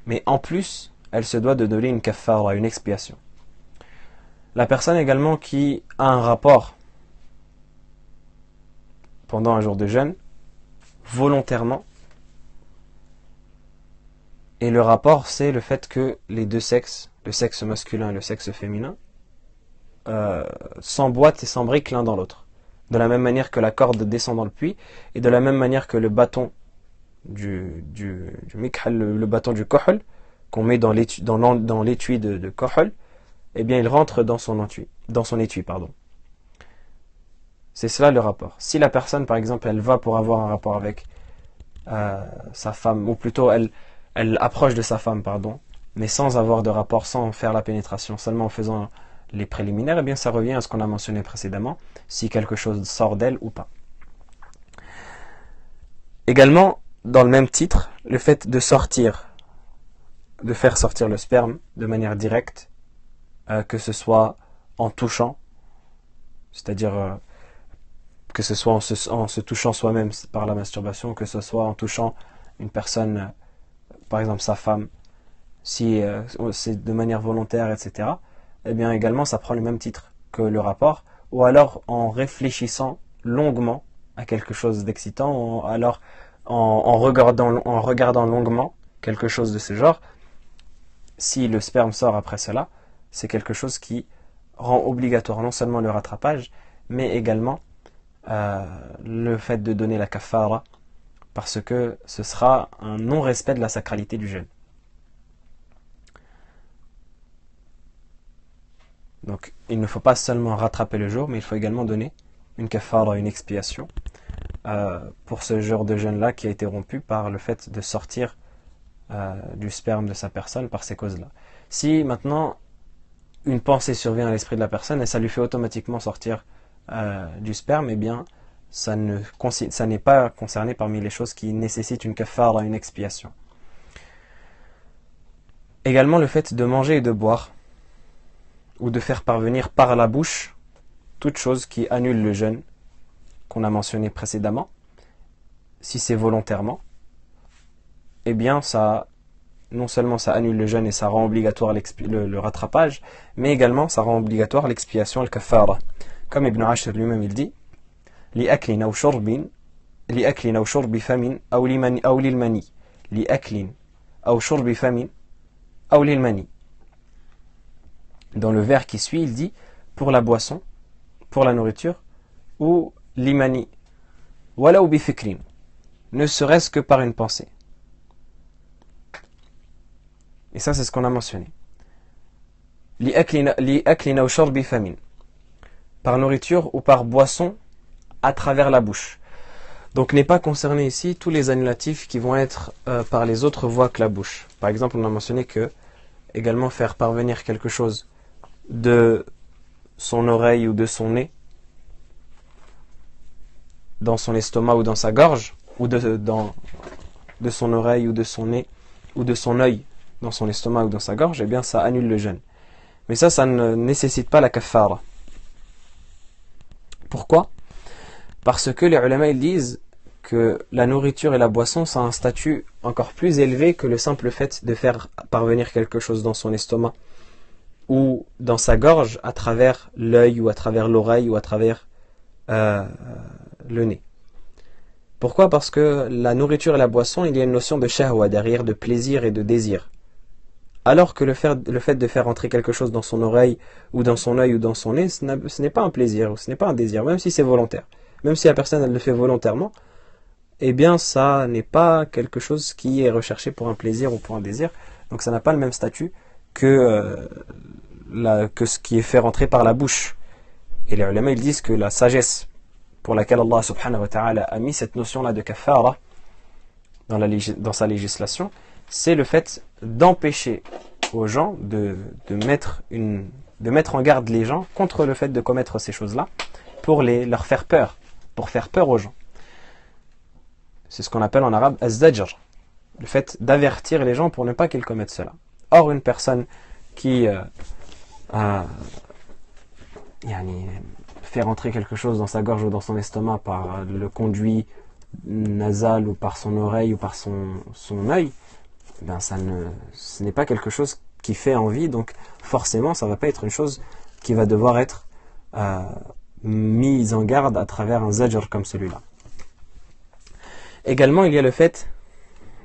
mais en plus, elle se doit de donner une kafara, une expiation. La personne également qui a un rapport pendant un jour de jeûne, volontairement, et le rapport, c'est le fait que les deux sexes, le sexe masculin et le sexe féminin, s'emboîtent et s'embriquent l'un dans l'autre. De la même manière que la corde descend dans le puits, et de la même manière que le bâton du mikhal, le bâton du kohl, qu'on met dans l'étui de kohl, eh bien il rentre dans son étui, pardon. C'est cela le rapport. Si la personne, par exemple, elle va pour avoir un rapport avec sa femme, ou plutôt elle approche de sa femme, pardon, mais sans avoir de rapport, sans faire la pénétration, seulement en faisant les préliminaires, eh bien ça revient à ce qu'on a mentionné précédemment, si quelque chose sort d'elle ou pas. Également, dans le même titre, le fait de faire sortir le sperme de manière directe, que ce soit en touchant, c'est-à-dire que ce soit en se touchant soi-même par la masturbation, que ce soit en touchant une personne, par exemple sa femme, si c'est de manière volontaire, etc., eh bien également ça prend le même titre que le rapport, ou alors en réfléchissant longuement à quelque chose d'excitant, ou alors en regardant longuement quelque chose de ce genre. Si le sperme sort après cela, c'est quelque chose qui rend obligatoire non seulement le rattrapage, mais également le fait de donner la kafara, parce que ce sera un non-respect de la sacralité du jeûne. Donc il ne faut pas seulement rattraper le jour, mais il faut également donner une kafara, une expiation, pour ce genre de jeûne-là qui a été rompu par le fait de sortir du sperme de sa personne par ces causes-là. Si maintenant une pensée survient à l'esprit de la personne et ça lui fait automatiquement sortir du sperme, eh bien ça n'est pas concerné parmi les choses qui nécessitent une kafara, une expiation. Également le fait de manger et de boire, ou de faire parvenir par la bouche toute chose qui annule le jeûne qu'on a mentionné précédemment, si c'est volontairement, eh bien ça, non seulement ça annule le jeûne et ça rend obligatoire le rattrapage, mais également ça rend obligatoire l'expiation, le kafara. Comme Ibn Ashir lui-même il dit, لأكل أو شرب لأكل أو شرب فم أو للمني لأكل أو شرب فم أو للمني. Dans le vers qui suit, il dit pour la boisson, pour la nourriture, ou l'imani, wala ou bifikrin, ne serait-ce que par une pensée. Et ça, c'est ce qu'on a mentionné. Li'aklina ou shorbi famin, par nourriture ou par boisson à travers la bouche. Donc n'est pas concerné ici tous les annulatifs qui vont être par les autres voies que la bouche. Par exemple, on a mentionné que également faire parvenir quelque chose de son oreille ou de son nez dans son estomac ou dans sa gorge, ou de son oreille ou de son nez ou de son œil dans son estomac ou dans sa gorge, eh bien ça annule le jeûne. Mais ça ne nécessite pas la kaffara. Pourquoi ? Parce que les ulama ils disent que la nourriture et la boisson sont un statut encore plus élevé que le simple fait de faire parvenir quelque chose dans son estomac ou dans sa gorge à travers l'œil ou à travers l'oreille ou à travers le nez. Pourquoi ? Parce que la nourriture et la boisson, il y a une notion de shahwa derrière, de plaisir et de désir. Alors que le fait de faire entrer quelque chose dans son oreille ou dans son œil ou dans son nez, ce n'est pas un plaisir ou ce n'est pas un désir, même si c'est volontaire. Même si la personne elle le fait volontairement, eh bien ça n'est pas quelque chose qui est recherché pour un plaisir ou pour un désir. Donc ça n'a pas le même statut que ce qui est fait rentrer par la bouche. Et les ulama ils disent que la sagesse pour laquelle Allah subhanahu wa ta'ala a mis cette notion-là de kafara dans sa législation, c'est le fait d'empêcher aux gens de mettre en garde les gens contre le fait de commettre ces choses-là pour leur faire peur, pour faire peur aux gens. C'est ce qu'on appelle en arabe az-zajr, le fait d'avertir les gens pour ne pas qu'ils commettent cela. Or, une personne qui fait rentrer quelque chose dans sa gorge ou dans son estomac par le conduit nasal ou par son oreille ou par son œil, ben ce n'est pas quelque chose qui fait envie, donc forcément ça ne va pas être une chose qui va devoir être mise en garde à travers un zajr comme celui-là. Également il y a le fait,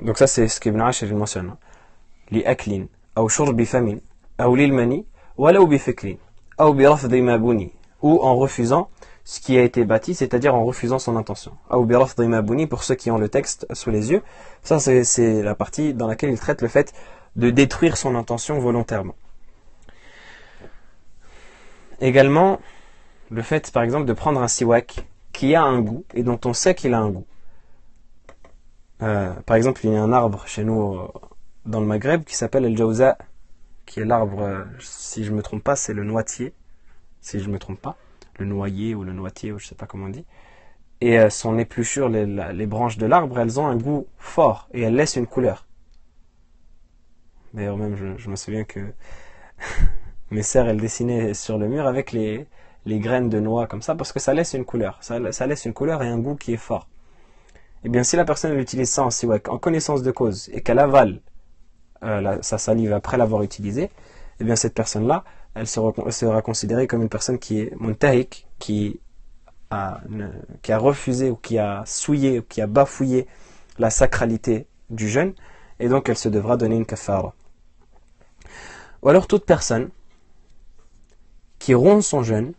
donc ça c'est ce qu'Ibn Ashir mentionne, li aklin ou shurbi famin ou lil mani wala bi fikrin ou bi rafdi ma buni, ou en refusant ce qui a été bâti, c'est-à-dire en refusant son intention. Ou bi rafdi ma buni, pour ceux qui ont le texte sous les yeux, ça c'est la partie dans laquelle il traite le fait de détruire son intention volontairement. Également le fait par exemple de prendre un siwak qui a un goût et dont on sait qu'il a un goût. Par exemple, il y a un arbre chez nous dans le Maghreb qui s'appelle el jawza, qui est l'arbre, si je ne me trompe pas, c'est le noitier, si je ne me trompe pas, le noyer ou le noitier, ou je ne sais pas comment on dit. Et son épluchure, les branches de l'arbre, elles ont un goût fort et elles laissent une couleur. D'ailleurs même, je me souviens que mes sœurs, elles dessinaient sur le mur avec les graines de noix comme ça, parce que ça laisse une couleur, ça laisse une couleur et un goût qui est fort. Eh bien, si la personne utilise ça en siwak, en connaissance de cause, et qu'elle avale sa salive après l'avoir utilisée, eh bien cette personne-là, elle sera considérée comme une personne qui est muntahik, qui a refusé ou qui a souillé ou qui a bafouillé la sacralité du jeûne, et donc elle se devra donner une kafara. Ou alors toute personne qui rompt son jeûne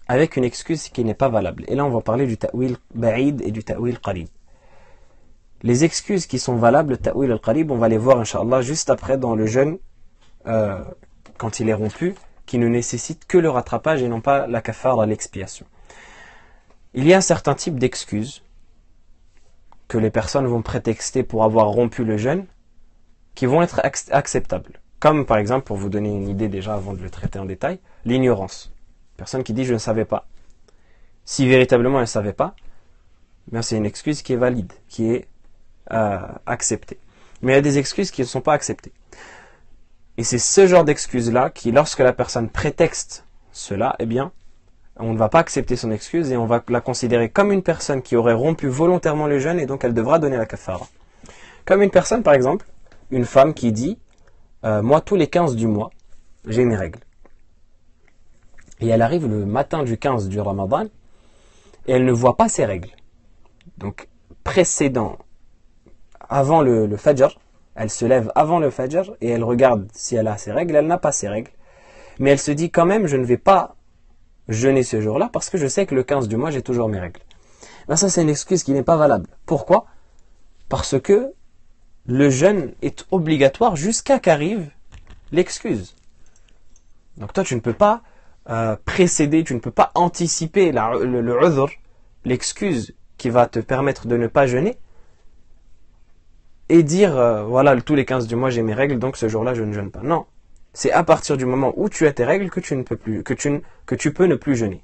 avec une excuse qui n'est pas valable. Et là on va parler du ta'wil ba'id et du ta'wil qarib. Les excuses qui sont valables, le ta'wil al-qarib, on va les voir incha'Allah juste après dans le jeûne quand il est rompu, qui ne nécessite que le rattrapage et non pas la kafara, l'expiation. Il y a un certain type d'excuses que les personnes vont prétexter pour avoir rompu le jeûne qui vont être acceptables. Comme par exemple, pour vous donner une idée déjà avant de le traiter en détail, l'ignorance. Personne qui dit je ne savais pas. Si véritablement elle ne savait pas, bien c'est une excuse qui est valide, qui est acceptée. Mais il y a des excuses qui ne sont pas acceptées. Et c'est ce genre d'excuses-là qui, lorsque la personne prétexte cela, eh bien, on ne va pas accepter son excuse et on va la considérer comme une personne qui aurait rompu volontairement le jeûne et donc elle devra donner la kafara. Comme une personne, par exemple, une femme qui dit moi, tous les 15 du mois, j'ai mes règles. Et elle arrive le matin du 15 du Ramadan et elle ne voit pas ses règles. Donc, précédent, avant le Fajr, elle se lève avant le Fajr et elle regarde si elle a ses règles, elle n'a pas ses règles. Mais elle se dit quand même, je ne vais pas jeûner ce jour-là parce que je sais que le 15 du mois, j'ai toujours mes règles. Ben ça, c'est une excuse qui n'est pas valable. Pourquoi? Parce que le jeûne est obligatoire jusqu'à qu'arrive l'excuse. Donc toi, tu ne peux pas précéder, tu ne peux pas anticiper le udhr, l'excuse qui va te permettre de ne pas jeûner, et dire, voilà, tous les 15 du mois, j'ai mes règles, donc ce jour-là, je ne jeûne pas. Non. C'est à partir du moment où tu as tes règles que tu ne peux plus, que tu peux ne plus jeûner.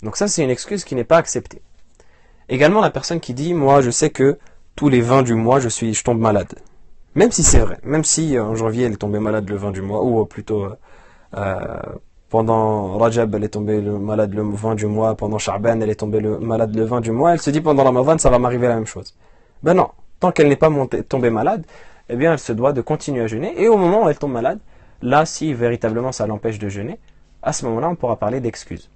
Donc ça, c'est une excuse qui n'est pas acceptée. Également, la personne qui dit, moi, je sais que tous les 20 du mois, je tombe malade. Même si c'est vrai. Même si en janvier, elle est tombée malade le 20 du mois, ou plutôt pendant Rajab, elle est tombée malade le 20 du mois, pendant Sha'ban, elle est tombée malade le 20 du mois, elle se dit pendant Ramadan, ça va m'arriver la même chose. Ben non. Tant qu'elle n'est pas tombée malade, eh bien, elle se doit de continuer à jeûner. Et au moment où elle tombe malade, là, si véritablement ça l'empêche de jeûner, à ce moment-là, on pourra parler d'excuses.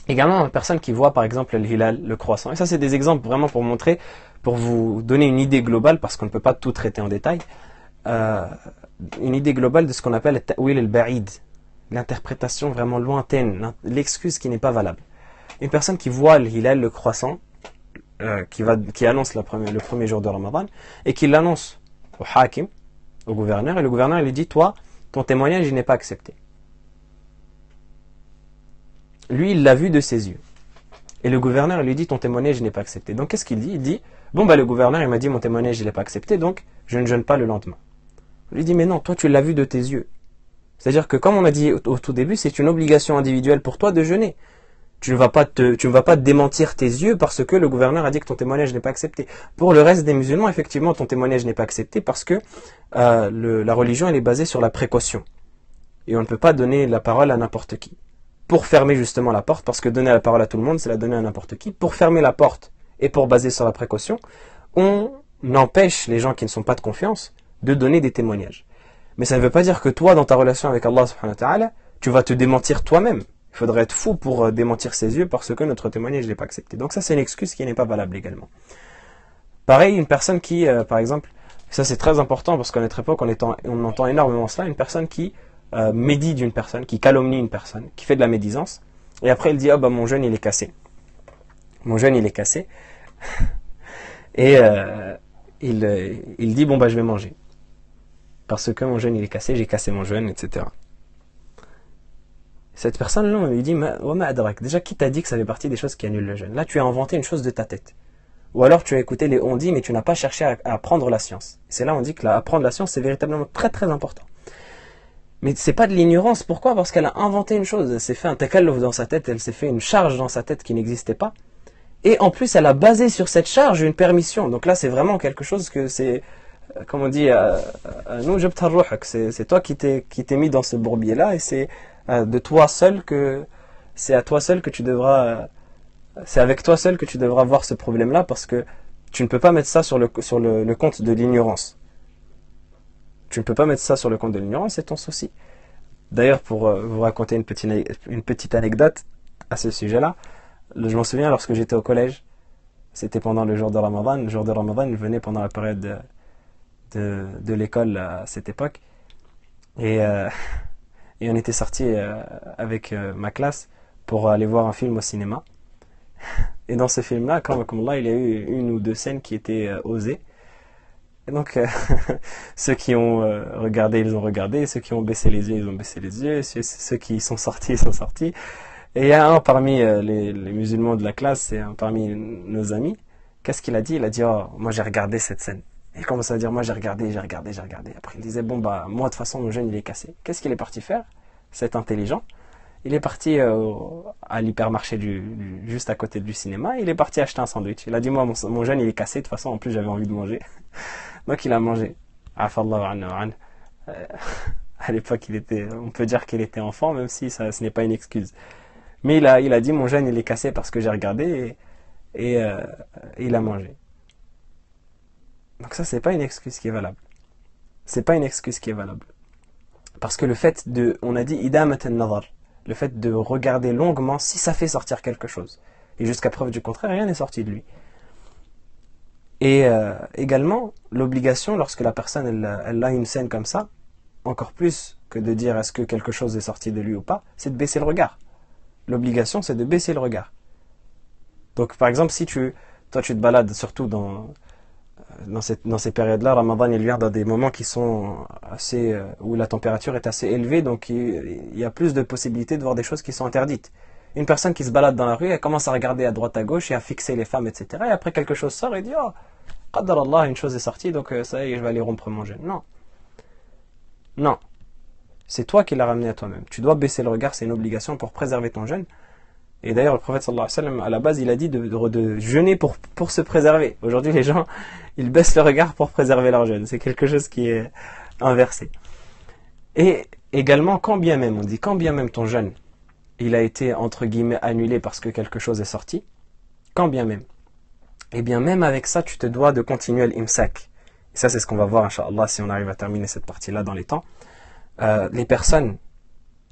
Également, une personne qui voit, par exemple, le hilal, le croissant. Et ça, c'est des exemples vraiment pour montrer, pour vous donner une idée globale, parce qu'on ne peut pas tout traiter en détail, une idée globale de ce qu'on appelle le ta'wil al-ba'id, l'interprétation vraiment lointaine, l'excuse qui n'est pas valable. Une personne qui voit le hilal, le croissant, qui annonce le premier jour de Ramadan, et qui l'annonce au hakim, au gouverneur, et le gouverneur lui dit, toi, ton témoignage, il n'est pas accepté. Lui, il l'a vu de ses yeux. Et le gouverneur lui dit, ton témoignage n'est pas accepté. Donc, qu'est-ce qu'il dit? Il dit, bon, le gouverneur, il m'a dit, mon témoignage n'est pas accepté, donc je ne jeûne pas le lendemain. Il lui dit, mais non, toi, tu l'as vu de tes yeux. C'est-à-dire que, comme on a dit au tout début, c'est une obligation individuelle pour toi de jeûner. Tu ne vas pas démentir tes yeux parce que le gouverneur a dit que ton témoignage n'est pas accepté. Pour le reste des musulmans, effectivement, ton témoignage n'est pas accepté parce que la religion, elle est basée sur la précaution. Et on ne peut pas donner la parole à n'importe qui. Pour fermer justement la porte, parce que donner la parole à tout le monde, c'est la donner à n'importe qui. Pour fermer la porte et pour baser sur la précaution, on empêche les gens qui ne sont pas de confiance de donner des témoignages. Mais ça ne veut pas dire que toi, dans ta relation avec Allah subhanahu wa ta'ala, tu vas te démentir toi-même. Il faudrait être fou pour démentir ses yeux parce que notre témoignage n'est pas accepté. Donc ça, c'est une excuse qui n'est pas valable également. Pareil, une personne qui, par exemple, ça c'est très important parce qu'à notre époque, on entend énormément cela, une personne qui médit d'une personne, qui calomnie une personne, qui fait de la médisance, et après il dit, ah mon jeûne il est cassé. Mon jeûne il est cassé. Et il dit, je vais manger. Parce que mon jeûne il est cassé, j'ai cassé mon jeûne, etc. Cette personne-là, on lui dit, déjà, qui t'a dit que ça fait partie des choses qui annulent le jeûne? Là, tu as inventé une chose de ta tête. Ou alors, tu as écouté les on-dit, mais tu n'as pas cherché à apprendre la science. C'est là on dit que apprendre la science, c'est véritablement très très important. Mais c'est pas de l'ignorance. Pourquoi? Parce qu'elle a inventé une chose. Elle s'est fait un takalluf dans sa tête, elle s'est fait une charge dans sa tête qui n'existait pas. Et en plus, elle a basé sur cette charge une permission. Donc là, c'est vraiment quelque chose que c'est, comme on dit, c'est toi qui t'es mis dans ce bourbier-là, et c'est de toi seul c'est à toi seul que tu devras, c'est avec toi seul que tu devras voir ce problème-là, parce que tu ne peux pas mettre ça sur le compte de l'ignorance. Tu ne peux pas mettre ça sur le compte de l'ignorance, c'est ton souci. D'ailleurs, pour vous raconter une petite anecdote à ce sujet-là, je m'en souviens lorsque j'étais au collège, c'était pendant le jour de Ramadan. Le jour de Ramadan, il venait pendant la période de l'école à cette époque. Et on était sortis avec ma classe pour aller voir un film au cinéma. Et dans ce film-là, comme il y a eu une ou deux scènes qui étaient osées. Et donc, ceux qui ont regardé, ils ont regardé. Ceux qui ont baissé les yeux, ils ont baissé les yeux. Ceux qui sont sortis, ils sont sortis. Et il y a un parmi les musulmans de la classe, c'est un parmi nos amis. Qu'est-ce qu'il a dit? Il a dit, oh, moi j'ai regardé cette scène. Et il commence à dire, moi j'ai regardé. Après il disait, moi de toute façon mon jeûne il est cassé. Qu'est-ce qu'il est parti faire? C'est intelligent. Il est parti à l'hypermarché juste à côté du cinéma. Il est parti acheter un sandwich. Il a dit, moi mon jeûne il est cassé. De toute façon en plus j'avais envie de manger. Donc il a mangé. Afallahu anhu. À l'époque, on peut dire qu'il était enfant, même si ce n'est pas une excuse. Mais il a dit, mon jeûne, il est cassé parce que j'ai regardé et il a mangé. Donc ça, c'est pas une excuse qui est valable. C'est pas une excuse qui est valable. Parce que on a dit, idamat al-nazar, le fait de regarder longuement si ça fait sortir quelque chose. Et jusqu'à preuve du contraire, rien n'est sorti de lui. Et également, l'obligation, lorsque la personne elle a une scène comme ça, encore plus que de dire est-ce que quelque chose est sorti de lui ou pas, c'est de baisser le regard. L'obligation, c'est de baisser le regard. Donc, par exemple, si toi tu te balades surtout dans ces périodes-là, Ramadan, il vient dans des moments qui sont assez, où la température est assez élevée, donc il y a plus de possibilités de voir des choses qui sont interdites. Une personne qui se balade dans la rue, elle commence à regarder à droite à gauche et à fixer les femmes, etc. Et après quelque chose sort et dit, oh, Qadar Allah, une chose est sortie, donc ça y est, je vais aller rompre mon jeûne. Non. Non. C'est toi qui l'as ramené à toi-même. Tu dois baisser le regard, c'est une obligation pour préserver ton jeûne. Et d'ailleurs, le prophète sallallahu alayhi wa sallam, à la base, il a dit de jeûner pour se préserver. Aujourd'hui, les gens, ils baissent le regard pour préserver leur jeûne. C'est quelque chose qui est inversé. Et également, quand bien même ton jeûne, il a été, entre guillemets, annulé parce que quelque chose est sorti, quand bien même, eh bien, même avec ça, tu te dois de continuer l'imsak. Et ça, c'est ce qu'on va voir, Inch'Allah, si on arrive à terminer cette partie-là dans les temps. Les personnes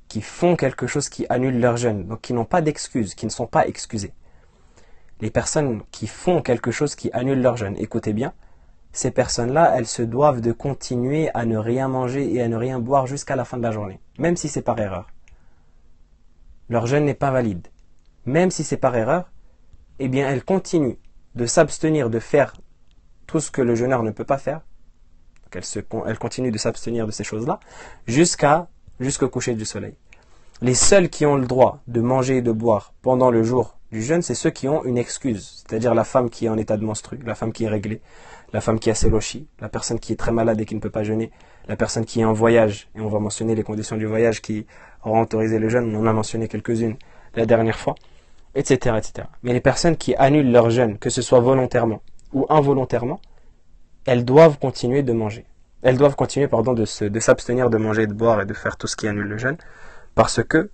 qui font quelque chose qui annule leur jeûne, donc qui n'ont pas d'excuses, qui ne sont pas excusées. Les personnes qui font quelque chose qui annule leur jeûne, écoutez bien, ces personnes-là, elles se doivent de continuer à ne rien manger et à ne rien boire jusqu'à la fin de la journée, même si c'est par erreur. Leur jeûne n'est pas valide. Même si c'est par erreur, eh bien elles continuent de s'abstenir de faire tout ce que le jeûneur ne peut pas faire. Donc elles continuent de s'abstenir de ces choses-là jusqu'au coucher du soleil. Les seuls qui ont le droit de manger et de boire pendant le jour du jeûne, c'est ceux qui ont une excuse, c'est-à-dire la femme qui est en état de menstru, la femme qui est réglée, la femme qui a ses lochis, la personne qui est très malade et qui ne peut pas jeûner, la personne qui est en voyage, et on va mentionner les conditions du voyage qui auront autorisé le jeûne, on en a mentionné quelques-unes la dernière fois, etc., etc. Mais les personnes qui annulent leur jeûne, que ce soit volontairement ou involontairement, elles doivent continuer de manger. Elles doivent continuer, de s'abstenir de manger, de boire et de faire tout ce qui annule le jeûne, parce que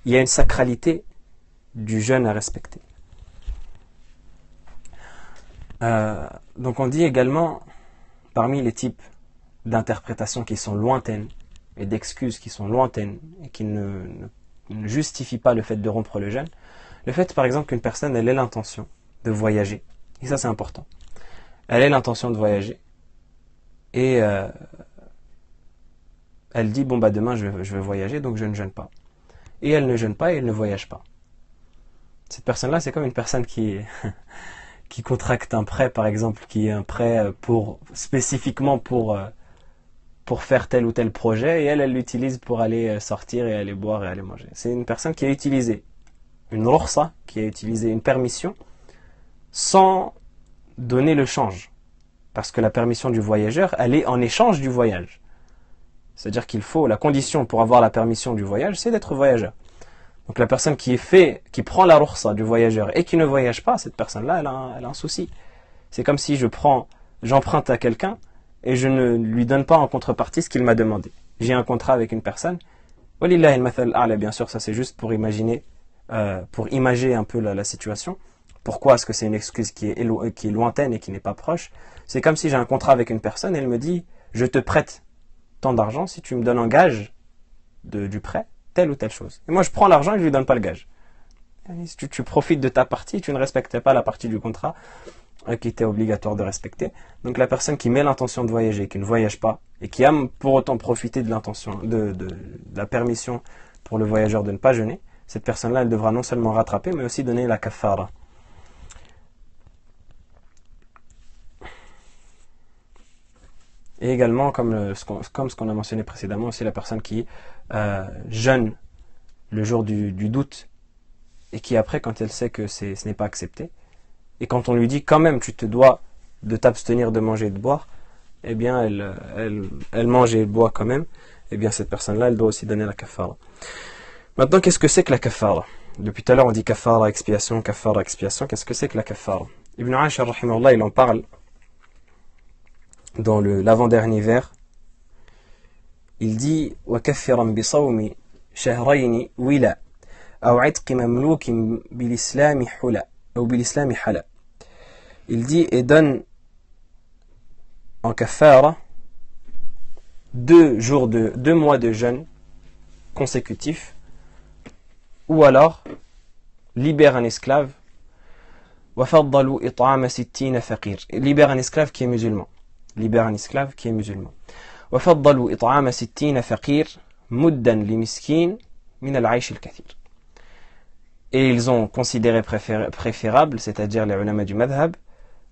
il y a une sacralité du jeûne à respecter. Donc on dit également, parmi les types d'interprétations qui sont lointaines et d'excuses qui sont lointaines et qui ne justifient pas le fait de rompre le jeûne, le fait par exemple qu'une personne elle ait l'intention de voyager, et ça c'est important, elle ait l'intention de voyager et elle dit demain je vais voyager donc je ne jeûne pas, et elle ne jeûne pas et elle ne voyage pas. Cette personne-là, c'est comme une personne qui contracte un prêt, par exemple, qui est un prêt spécifiquement pour faire tel ou tel projet, et elle l'utilise pour aller sortir et aller boire et aller manger. C'est une personne qui a utilisé une rukhsa, qui a utilisé une permission, sans donner le change. Parce que la permission du voyageur, elle est en échange du voyage. C'est-à-dire la condition pour avoir la permission du voyage, c'est d'être voyageur. Donc la personne qui prend la rukhsa du voyageur et qui ne voyage pas, cette personne-là, elle a un souci. C'est comme si j'emprunte à quelqu'un et je ne lui donne pas en contrepartie ce qu'il m'a demandé. J'ai un contrat avec une personne. Walillahi al-mathal a'la, bien sûr, ça c'est juste pour imager un peu la situation. Pourquoi est-ce que c'est une excuse qui est lointaine et qui n'est pas proche? C'est comme si j'ai un contrat avec une personne et elle me dit « Je te prête tant d'argent si tu me donnes en gage du prêt telle ou telle chose. » Et moi je prends l'argent et je lui donne pas le gage. Si tu profites de ta partie, tu ne respectes pas la partie du contrat qui était obligatoire de respecter. Donc la personne qui met l'intention de voyager, qui ne voyage pas, et qui a pour autant profité de l'intention, de la permission pour le voyageur de ne pas jeûner, cette personne-là, elle devra non seulement rattraper, mais aussi donner la kaffara. Et également, comme ce qu'on a mentionné précédemment, aussi la personne qui jeûne le jour du doute, et qui après, quand elle sait que ce n'est pas accepté, et quand on lui dit quand même tu te dois de t'abstenir de manger et de boire, eh bien elle mange et elle boit quand même, eh bien cette personne-là, elle doit aussi donner la kaffara. Maintenant, qu'est-ce que c'est que la kaffara? Depuis tout à l'heure, on dit kaffara, expiation, qu'est-ce que c'est que la kaffara? Ibn Ashar, rahimahullah, il en parle dans l'avant-dernier vers, il dit وَكَفِّرًا بِصَوْمِ شَهْرَيْنِ وِلَا أو عتق مملوك بالإسلام حلا أو بالإسلام حلا. Il dit et donne en kafara 2 mois de jeûne consécutifs, ou alors libère un esclave. وَفَضَّلُوا إِطْعَامَ سِتِّينَ فَقِيرٍ. Libère un esclave qui est musulman. Libère un esclave qui est musulman. وَفَضَّلُوا إِطْعَامَ سِتِّينَ فَقِيرٍ مُدًّا لِمِسْكِينٍ مِنَ الْعَيْشِ الْكَثِيرِ. Et ils ont considéré préférable, c'est-à-dire les ulama du madhab,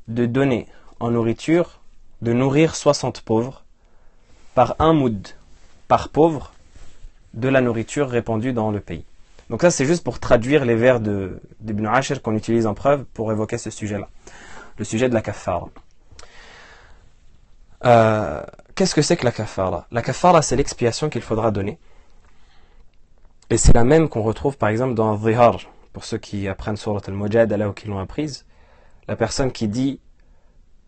de donner en nourriture, de nourrir 60 pauvres par un moud par pauvre de la nourriture répandue dans le pays. Donc ça, c'est juste pour traduire les vers d'Ibn Ashir qu'on utilise en preuve pour évoquer ce sujet-là, le sujet de la kafara. Qu'est-ce que c'est que la kafara? La kafara, c'est l'expiation qu'il faudra donner. Et c'est la même qu'on retrouve par exemple dans Zihar, pour ceux qui apprennent Surat al-Mujadala ou qui l'ont apprise. La personne qui dit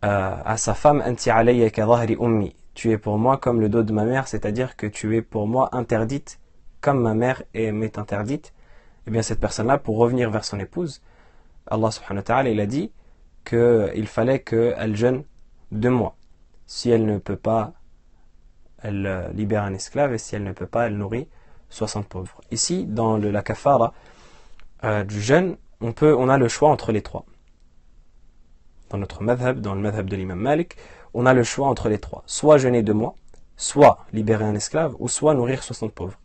à sa femme Anti alayya ka dhahri ummi, tu es pour moi comme le dos de ma mère, c'est-à-dire que tu es pour moi interdite comme ma mère m'est interdite. Et bien cette personne-là, pour revenir vers son épouse, Allah subhanahu wa ta'ala, il a dit qu'il fallait qu'elle jeûne 2 mois. Si elle ne peut pas, elle libère un esclave, et si elle ne peut pas, elle nourrit 60 pauvres. Ici, dans la kafara du jeûne, on a le choix entre les 3. Dans notre madhab, dans le madhab de l'imam Malik, on a le choix entre les 3. Soit jeûner 2 mois, soit libérer un esclave, ou soit nourrir 60 pauvres.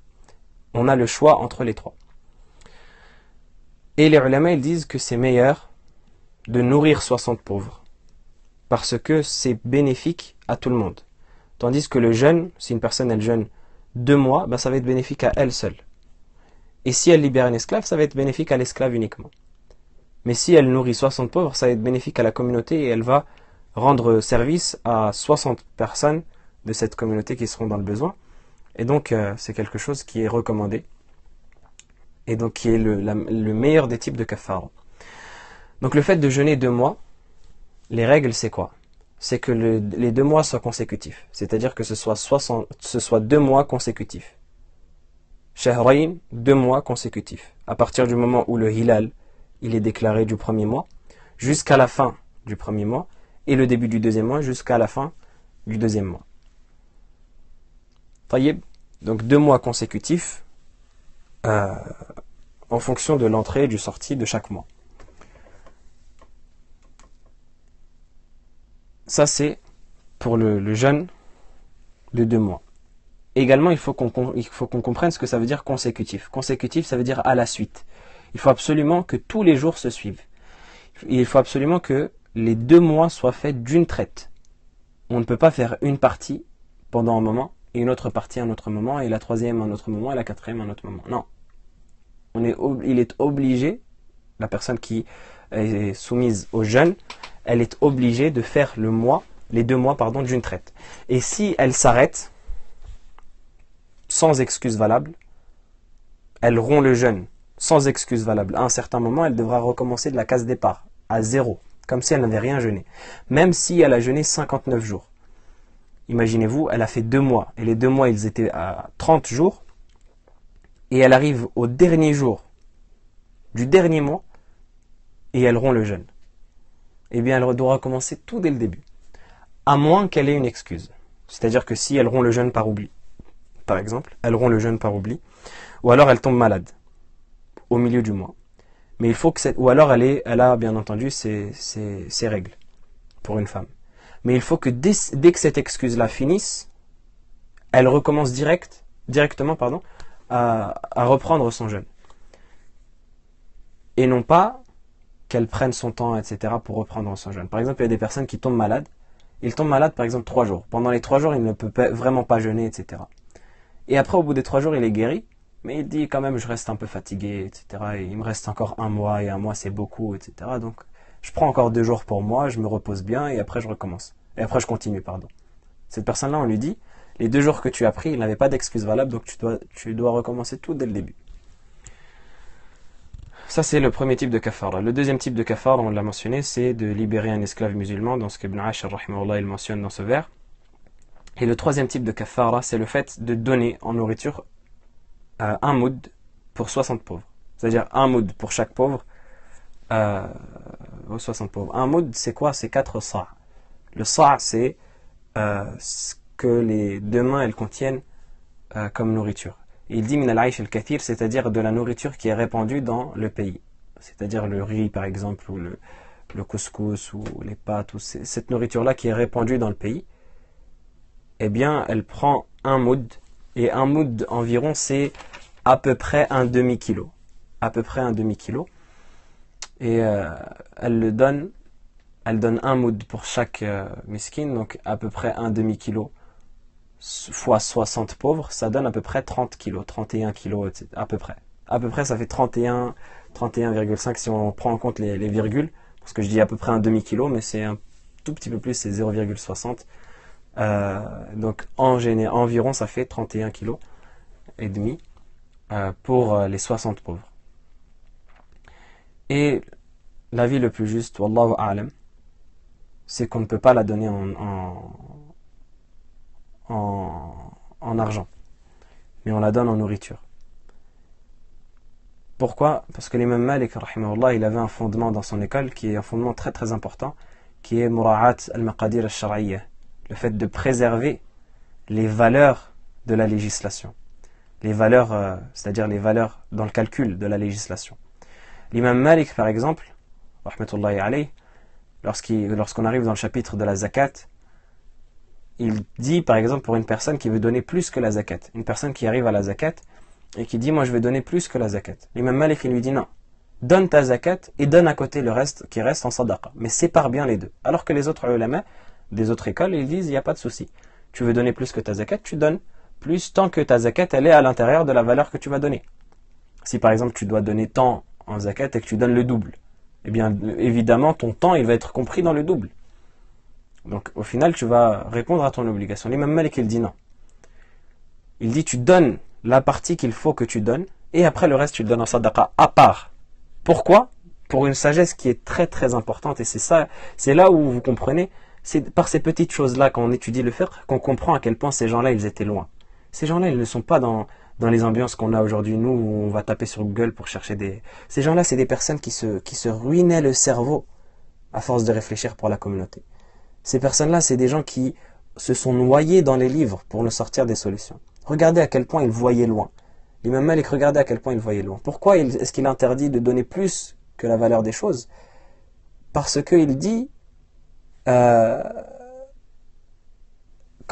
On a le choix entre les 3. Et les ulama, ils disent que c'est meilleur de nourrir 60 pauvres, parce que c'est bénéfique à tout le monde. Tandis que le jeûne, si une personne elle jeûne 2 mois, ça va être bénéfique à elle seule. Et si elle libère un esclave, ça va être bénéfique à l'esclave uniquement. Mais si elle nourrit 60 pauvres, ça va être bénéfique à la communauté et elle va rendre service à 60 personnes de cette communauté qui seront dans le besoin. Et donc, c'est quelque chose qui est recommandé. Et donc, qui est le meilleur des types de kafara. Donc, le fait de jeûner 2 mois, les règles, c'est quoi? C'est que les 2 mois soient consécutifs. C'est-à-dire que ce soit 2 mois consécutifs. Shahrayn, 2 mois consécutifs. À partir du moment où le hilal, il est déclaré du premier mois, jusqu'à la fin du premier mois, et le début du deuxième mois, jusqu'à la fin du deuxième mois. Taïeb. Donc 2 mois consécutifs, en fonction de l'entrée et du sortie de chaque mois. Ça, c'est pour le jeûne de 2 mois. Également, il faut qu'on comprenne ce que ça veut dire consécutif. Consécutif, ça veut dire à la suite. Il faut absolument que tous les jours se suivent. Il faut absolument que les 2 mois soient faits d'une traite. On ne peut pas faire une partie pendant un moment, et une autre partie à un autre moment, et la troisième à un autre moment, et la quatrième à un autre moment. Non. Il est obligé, la personne qui est soumise au jeûne, elle est obligée de faire les 2 mois, d'une traite. Et si elle s'arrête, sans excuse valable, elle rompt le jeûne, sans excuse valable. À un certain moment, elle devra recommencer de la case départ, à 0, comme si elle n'avait rien jeûné. Même si elle a jeûné 59 jours. Imaginez-vous, elle a fait 2 mois, et les 2 mois, ils étaient à 30 jours, et elle arrive au dernier jour du dernier mois, et elle rompt le jeûne. Eh bien, elle doit recommencer tout dès le début. À moins qu'elle ait une excuse. C'est-à-dire que si elle rompt le jeûne par oubli, par exemple, elle rompt le jeûne par oubli, ou alors elle tombe malade au milieu du mois. Mais il faut que ou alors elle a bien entendu ses règles pour une femme. Mais il faut que dès que cette excuse-là finisse, elle recommence directement à reprendre son jeûne. Et non pas qu'elle prenne son temps, etc. pour reprendre son jeûne. Par exemple, il y a des personnes qui tombent malades. Ils tombent malades, par exemple, 3 jours. Pendant les 3 jours, il ne peut vraiment pas jeûner, etc. Et après, au bout des 3 jours, il est guéri. Mais il dit quand même, je reste un peu fatigué, etc. Et il me reste encore 1 mois, et 1 mois, c'est beaucoup, etc. Donc, je prends encore 2 jours pour moi, je me repose bien, et après, je recommence. Et après, je continue, Cette personne-là, on lui dit, les 2 jours que tu as pris, il n'avait pas d'excuse valable, donc tu dois recommencer tout dès le début. Ça, c'est le premier type de kafara. Le deuxième type de kafara, on l'a mentionné, c'est de libérer un esclave musulman, dans ce qu'Ibn Ashir, rahimahullah, il mentionne dans ce vers. Et le troisième type de kafara, c'est le fait de donner en nourriture un moud pour 60 pauvres. C'est-à-dire un moud pour chaque pauvre, aux 60 pauvres. Un moud, c'est quoi? C'est 4 sa'. Le sa', c'est ce que les deux mains elles contiennent comme nourriture. Et il dit min al-aish al-kathir, c'est-à-dire de la nourriture qui est répandue dans le pays. C'est-à-dire le riz par exemple, ou le couscous, ou les pâtes, ou cette nourriture-là qui est répandue dans le pays, eh bien elle prend un moud, et un moud environ c'est à peu près un demi-kilo. À peu près un demi-kilo. Et elle donne un moud pour chaque miskin, donc à peu près un demi-kilo fois 60 pauvres, ça donne à peu près 30 kilos, 31 kilos, etc. À peu près. À peu près, ça fait 31,5 si on prend en compte les virgules, parce que je dis à peu près un demi-kilo, mais c'est un tout petit peu plus, c'est 0,60. Donc environ, ça fait 31 kilos et demi pour les 60 pauvres. Et l'avis le plus juste, wallahu a'lam, c'est qu'on ne peut pas la donner en argent, mais on la donne en nourriture. Pourquoi? Parce que l'imam Malik, rahimahullah, il avait un fondement dans son école qui est un fondement très très important, qui est mura'at al-maqadir al-shar'iyya, le fait de préserver les valeurs de la législation. Les valeurs, c'est-à-dire les valeurs dans le calcul de la législation. L'imam Malik, par exemple, rahmatullahi alayh, lorsqu'on arrive dans le chapitre de la zakat, il dit par exemple pour une personne qui veut donner plus que la zakat, une personne qui arrive à la zakat et qui dit moi je vais donner plus que la zakat. L'imam Malik il lui dit non, donne ta zakat et donne à côté le reste qui reste en sadaqa, mais sépare bien les deux. Alors que les autres ulama des autres écoles ils disent il n'y a pas de souci, tu veux donner plus que ta zakat, tu donnes plus tant que ta zakat elle est à l'intérieur de la valeur que tu vas donner. Si par exemple tu dois donner tant en zakat et que tu donnes le double, eh bien évidemment ton temps il va être compris dans le double. Donc au final tu vas répondre à ton obligation. L'imam Malik il dit non. Il dit tu donnes la partie qu'il faut que tu donnes et après le reste tu le donnes en sadaqa à part. Pourquoi? Pour une sagesse qui est très très importante, et c'est là où vous comprenez, c'est par ces petites choses là quand on étudie le fiqh qu'on comprend à quel point ces gens-là ils étaient loin. Ces gens-là ils ne sont pas dans les ambiances qu'on a aujourd'hui, nous, où on va taper sur Google pour chercher des... Ces gens-là, c'est des personnes qui se ruinaient le cerveau à force de réfléchir pour la communauté. Ces personnes-là, c'est des gens qui se sont noyés dans les livres pour nous sortir des solutions. Regardez à quel point ils voyaient loin. L'imam Malik, regardez à quel point il voyait loin. Pourquoi est-ce qu'il interdit de donner plus que la valeur des choses? Parce qu'il dit, quand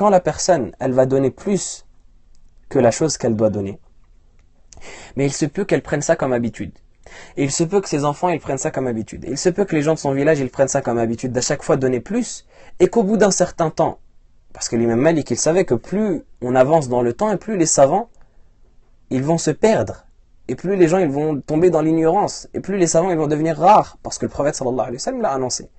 la personne, elle va donner plus que la chose qu'elle doit donner, mais il se peut qu'elle prenne ça comme habitude. Et il se peut que ses enfants ils prennent ça comme habitude. Et il se peut que les gens de son village ils prennent ça comme habitude d'à chaque fois donner plus, et qu'au bout d'un certain temps, parce que l'imam Malik il savait que plus on avance dans le temps et plus les savants ils vont se perdre, et plus les gens ils vont tomber dans l'ignorance, et plus les savants ils vont devenir rares, parce que le prophète sallallahu alayhi wa sallam l'a annoncé.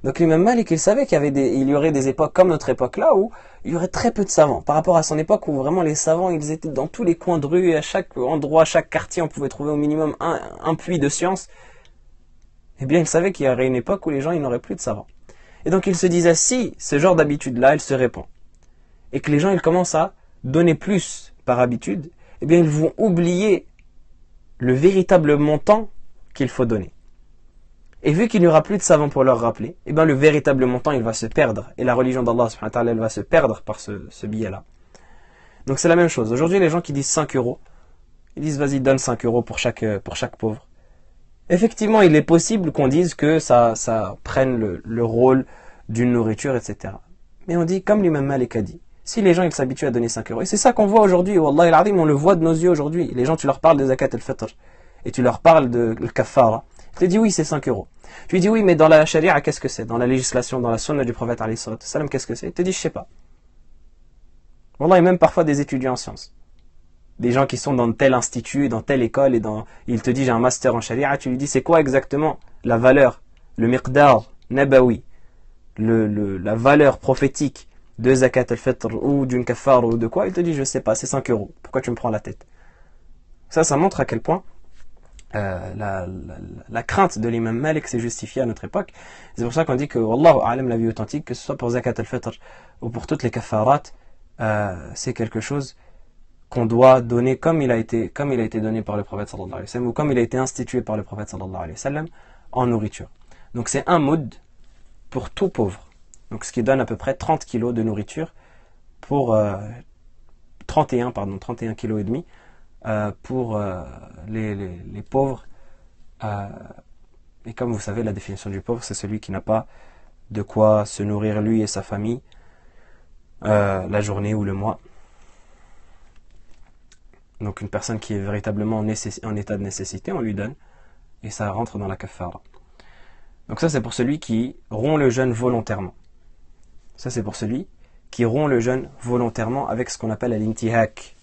Donc l'imam Malik il savait il y aurait des époques comme notre époque là où il y aurait très peu de savants par rapport à son époque où vraiment les savants ils étaient dans tous les coins de rue, et à chaque endroit, à chaque quartier on pouvait trouver au minimum un puits de science. Eh bien il savait qu'il y aurait une époque où les gens ils n'auraient plus de savants. Et donc il se disait si ce genre d'habitude là elle se répand et que les gens ils commencent à donner plus par habitude, eh bien ils vont oublier le véritable montant qu'il faut donner. Et vu qu'il n'y aura plus de savants pour leur rappeler, eh bien le véritable montant il va se perdre, et la religion d'Allah subhanahu wa ta'ala elle va se perdre par ce billet-là. Donc c'est la même chose. Aujourd'hui les gens qui disent 5 euros, ils disent vas-y donne 5 euros pour chaque pauvre. Effectivement il est possible qu'on dise que ça prenne le rôle d'une nourriture, etc. Mais on dit comme l'imam Malik a dit, si les gens ils s'habituent à donner 5 euros, et c'est ça qu'on voit aujourd'hui, wallahi al-azim, on le voit de nos yeux aujourd'hui. Les gens tu leur parles de zakat al-fitr, et tu leur parles de kafara. Tu lui dis oui c'est 5 euros. Tu lui dis oui mais dans la charia qu'est-ce que c'est? Dans la législation, dans la sunna du prophète alayhi salatu wassalam, qu'est-ce que c'est? Il te dit je sais pas. Wallah, et même parfois des étudiants en sciences. Des gens qui sont dans tel institut, dans telle école, et il te dit j'ai un master en charia, tu lui dis c'est quoi exactement la valeur, le miqdar nabawi, la valeur prophétique de zakat al-fitr ou d'une kafara ou de quoi? Il te dit je sais pas, c'est 5 euros. Pourquoi tu me prends la tête? Ça montre à quel point la crainte de l'imam Malik s'est justifiée à notre époque. C'est pour ça qu'on dit que wallahu a'lam, la vie authentique, que ce soit pour zakat al-fitr ou pour toutes les kafarat, c'est quelque chose qu'on doit donner comme il a été donné par le prophète sallallahu alayhi wa sallam, ou comme il a été institué par le prophète sallallahu alayhi wa sallam en nourriture. Donc c'est un moud pour tout pauvre. Donc ce qui donne à peu près 30 kilos de nourriture pour 31 kilos et demi pour les pauvres. Et comme vous savez, la définition du pauvre, c'est celui qui n'a pas de quoi se nourrir lui et sa famille la journée ou le mois. Donc une personne qui est véritablement en état de nécessité, on lui donne, et ça rentre dans la kafara. Donc ça c'est pour celui qui rompt le jeûne volontairement. Ça c'est pour celui qui rompt le jeûne volontairement avec ce qu'on appelle l'intihak,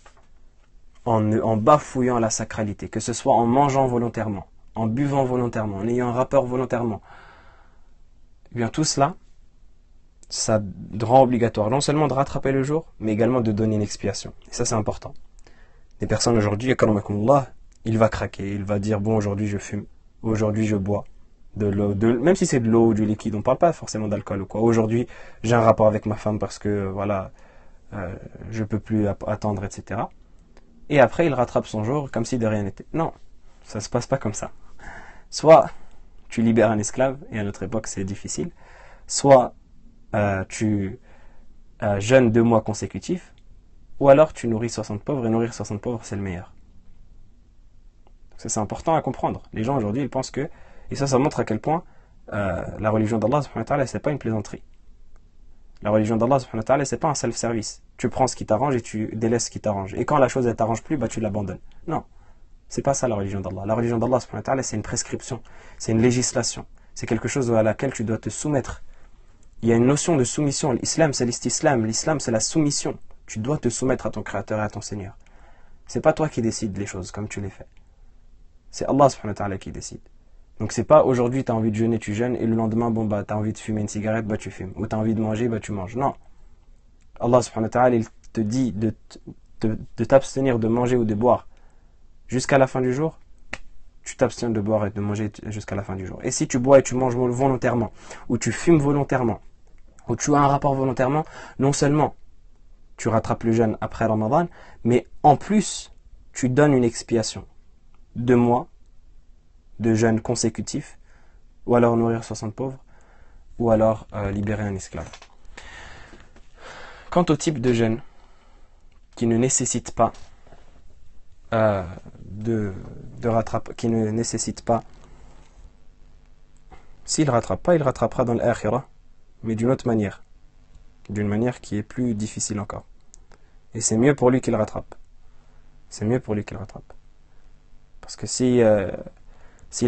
en bafouillant la sacralité, que ce soit en mangeant volontairement, en buvant volontairement, en ayant un rapport volontairement. Eh bien tout cela, ça rend obligatoire non seulement de rattraper le jour, mais également de donner une expiation. Et ça c'est important. Des personnes aujourd'hui, il va craquer, il va dire bon aujourd'hui je fume, aujourd'hui je bois de l'eau, même si c'est de l'eau ou du liquide, on ne parle pas forcément d'alcool ou quoi. Aujourd'hui j'ai un rapport avec ma femme parce que voilà, je peux plus attendre, etc. Et après il rattrape son jour comme si de rien n'était. Non, ça se passe pas comme ça. Soit tu libères un esclave, et à notre époque c'est difficile, soit tu jeûnes 2 mois consécutifs, ou alors tu nourris 60 pauvres, et nourrir 60 pauvres c'est le meilleur. Ça c'est important à comprendre. Les gens aujourd'hui ils pensent que, et ça montre à quel point la religion d'Allah subhanahu wa ta'ala c'est pas une plaisanterie. La religion d'Allah subhanahu wa ta'ala c'est pas un self-service. Tu prends ce qui t'arrange et tu délaisses ce qui t'arrange. Et quand la chose elle t'arrange plus, tu l'abandonnes. Non, c'est pas ça la religion d'Allah. La religion d'Allah subhanahu wa ta'ala c'est une prescription, c'est une législation. C'est quelque chose à laquelle tu dois te soumettre. Il y a une notion de soumission. L'islam c'est l'istislam, l'islam c'est la soumission. Tu dois te soumettre à ton Créateur et à ton Seigneur. C'est pas toi qui décides les choses comme tu les fais. C'est Allah subhanahu wa ta'ala qui décide. Donc c'est pas aujourd'hui tu as envie de jeûner, tu jeûnes, et le lendemain, tu as envie de fumer une cigarette, tu fumes. Ou tu as envie de manger, tu manges. Non. Allah subhanahu wa ta'ala, il te dit de t'abstenir de manger ou de boire jusqu'à la fin du jour. Tu t'abstiens de boire et de manger jusqu'à la fin du jour. Et si tu bois et tu manges volontairement, ou tu fumes volontairement, ou tu as un rapport volontairement, non seulement tu rattrapes le jeûne après Ramadan, mais en plus, tu donnes une expiation. 2 mois de jeûne consécutif, ou alors nourrir 60 pauvres, ou alors libérer un esclave. Quant au type de jeûne qui ne nécessite pas qui ne nécessite pas, s'il ne rattrape pas, il rattrapera dans l'akhirah, mais d'une autre manière. D'une manière qui est plus difficile encore. Et c'est mieux pour lui qu'il rattrape. C'est mieux pour lui qu'il rattrape. Parce que s'il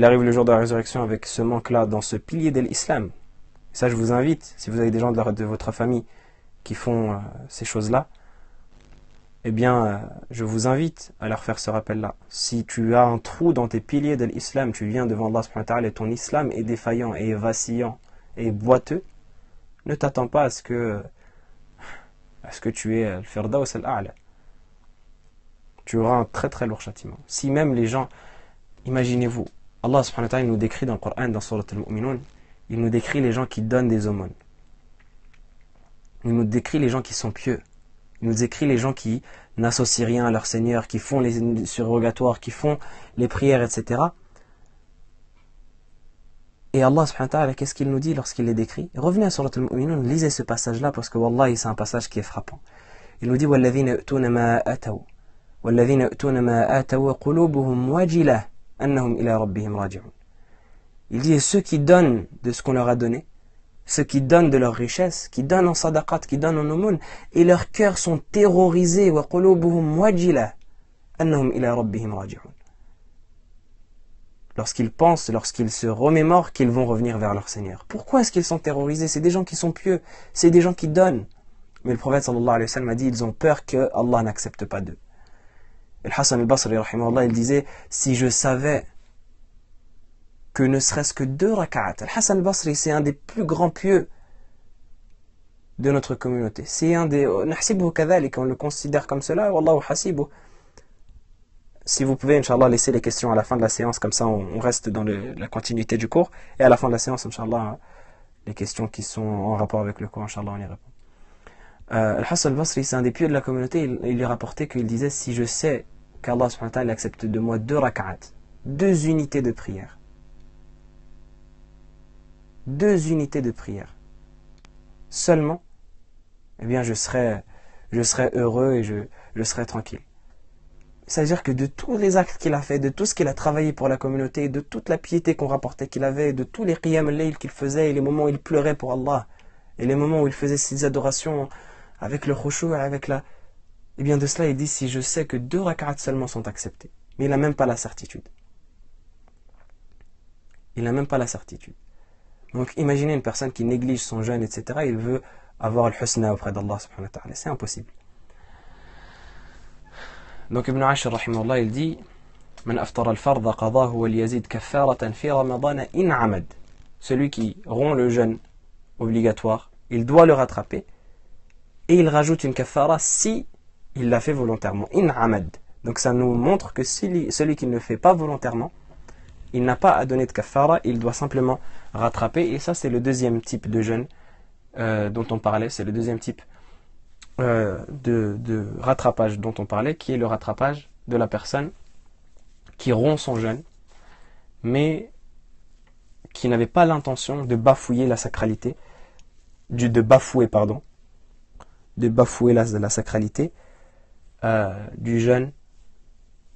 arrive le jour de la résurrection avec ce manque-là dans ce pilier de l'islam, ça je vous invite, si vous avez des gens de votre famille qui font ces choses-là, eh bien, je vous invite à leur faire ce rappel-là. Si tu as un trou dans tes piliers de l'islam, tu viens devant Allah subhanahu wa ta'ala et ton islam est défaillant et vacillant et boiteux, ne t'attends pas à ce que tu aies le firdaus al-a'la. Tu auras un très très lourd châtiment. Si même les gens, imaginez-vous, Allah subhanahu wa ta'ala nous décrit dans le Coran, dans Surat al-Mu'minun, il nous décrit les gens qui donnent des aumônes. Il nous décrit les gens qui sont pieux. Il nous décrit les gens qui n'associent rien à leur Seigneur, qui font les surrogatoires, qui font les prières, etc. Et Allah subhanahu wa ta'ala, qu'est-ce qu'il nous dit lorsqu'il les décrit? Revenez à Surat al-Mu'minun, lisez ce passage-là parce que Wallahi, c'est un passage qui est frappant. Il nous dit وَالَّذِينَ يُؤْتُونَ مَا آتَوْا وَالَّذِينَ يُؤْتُونَ مَا آتَوْا وَقُلُوبُهُمْ وَجِلَةٌ أَنَّهُمْ إِلَى رَبِّهِمْ رَاجِعُونَ. Il dit, et ceux qui donnent de ce qu'on leur a donné, ceux qui donnent de leur richesse, qui donnent en sadaqat, qui donnent en aumône, et leurs cœurs sont terrorisés, وَقُلُوبُهُمْ وَجِلَةٌ أَنَّهُمْ إِلَى رَبِّهِمْ رَاجِعُونَ. Lorsqu'ils pensent, lorsqu'ils se remémorent qu'ils vont revenir vers leur Seigneur. Pourquoi est-ce qu'ils sont terrorisés? C'est des gens qui sont pieux, c'est des gens qui donnent. Mais le prophète sallallahu alayhi wa sallam a dit, ils ont peur que Allah n'accepte pas d'eux. Et le Hassan al-Basri, rahimahullah, il disait, si je savais que ne serait-ce que 2 rak'at, Al-Hassan al-Basri, c'est un des plus grands pieux de notre communauté. C'est un des, nahsibuhu kadhalik, on le considère comme cela, wallahu hasibuh. Si vous pouvez, Inch'Allah, laisser les questions à la fin de la séance, comme ça on reste dans la continuité du cours. Et à la fin de la séance, Inch'Allah, les questions qui sont en rapport avec le cours, Inch'Allah, on y répond. Al-Hassan al-Basri, c'est un des pieux de la communauté, il lui rapportait qu'il disait, si je sais qu'Allah subhanahu wa ta'ala accepte de moi 2 rak'at, 2 unités de prière, 2 unités de prière, seulement, eh bien je serai heureux et je serai tranquille. C'est-à-dire que de tous les actes qu'il a fait, de tout ce qu'il a travaillé pour la communauté, de toute la piété qu'on rapportait qu'il avait, de tous les qiyam al-layl qu'il faisait, et les moments où il pleurait pour Allah, et les moments où il faisait ses adorations avec le khushu', avec la... Eh bien de cela, il dit, si je sais que 2 rak'at seulement sont acceptés, mais il n'a même pas la certitude. Il n'a même pas la certitude. Donc imaginez une personne qui néglige son jeûne, etc. Il veut avoir le husna auprès d'Allah subhanahu wa ta'ala. C'est impossible. Donc Ibn Ashir rahimahullah, il dit, Man aftara al-fardha qadahu wal yazid kaffaratan fi ramadana in amad. Celui qui rompt le jeûne obligatoire, il doit le rattraper et il rajoute une kaffara si il l'a fait volontairement. In amad. Donc ça nous montre que celui qui ne le fait pas volontairement, il n'a pas à donner de kaffara, il doit simplement rattraper. Et ça, c'est le deuxième type de jeûne dont on parlait. C'est le deuxième type de rattrapage dont on parlait, qui est le rattrapage de la personne qui rompt son jeûne, mais qui n'avait pas l'intention de bafouer la sacralité, de bafouer la sacralité du jeûne,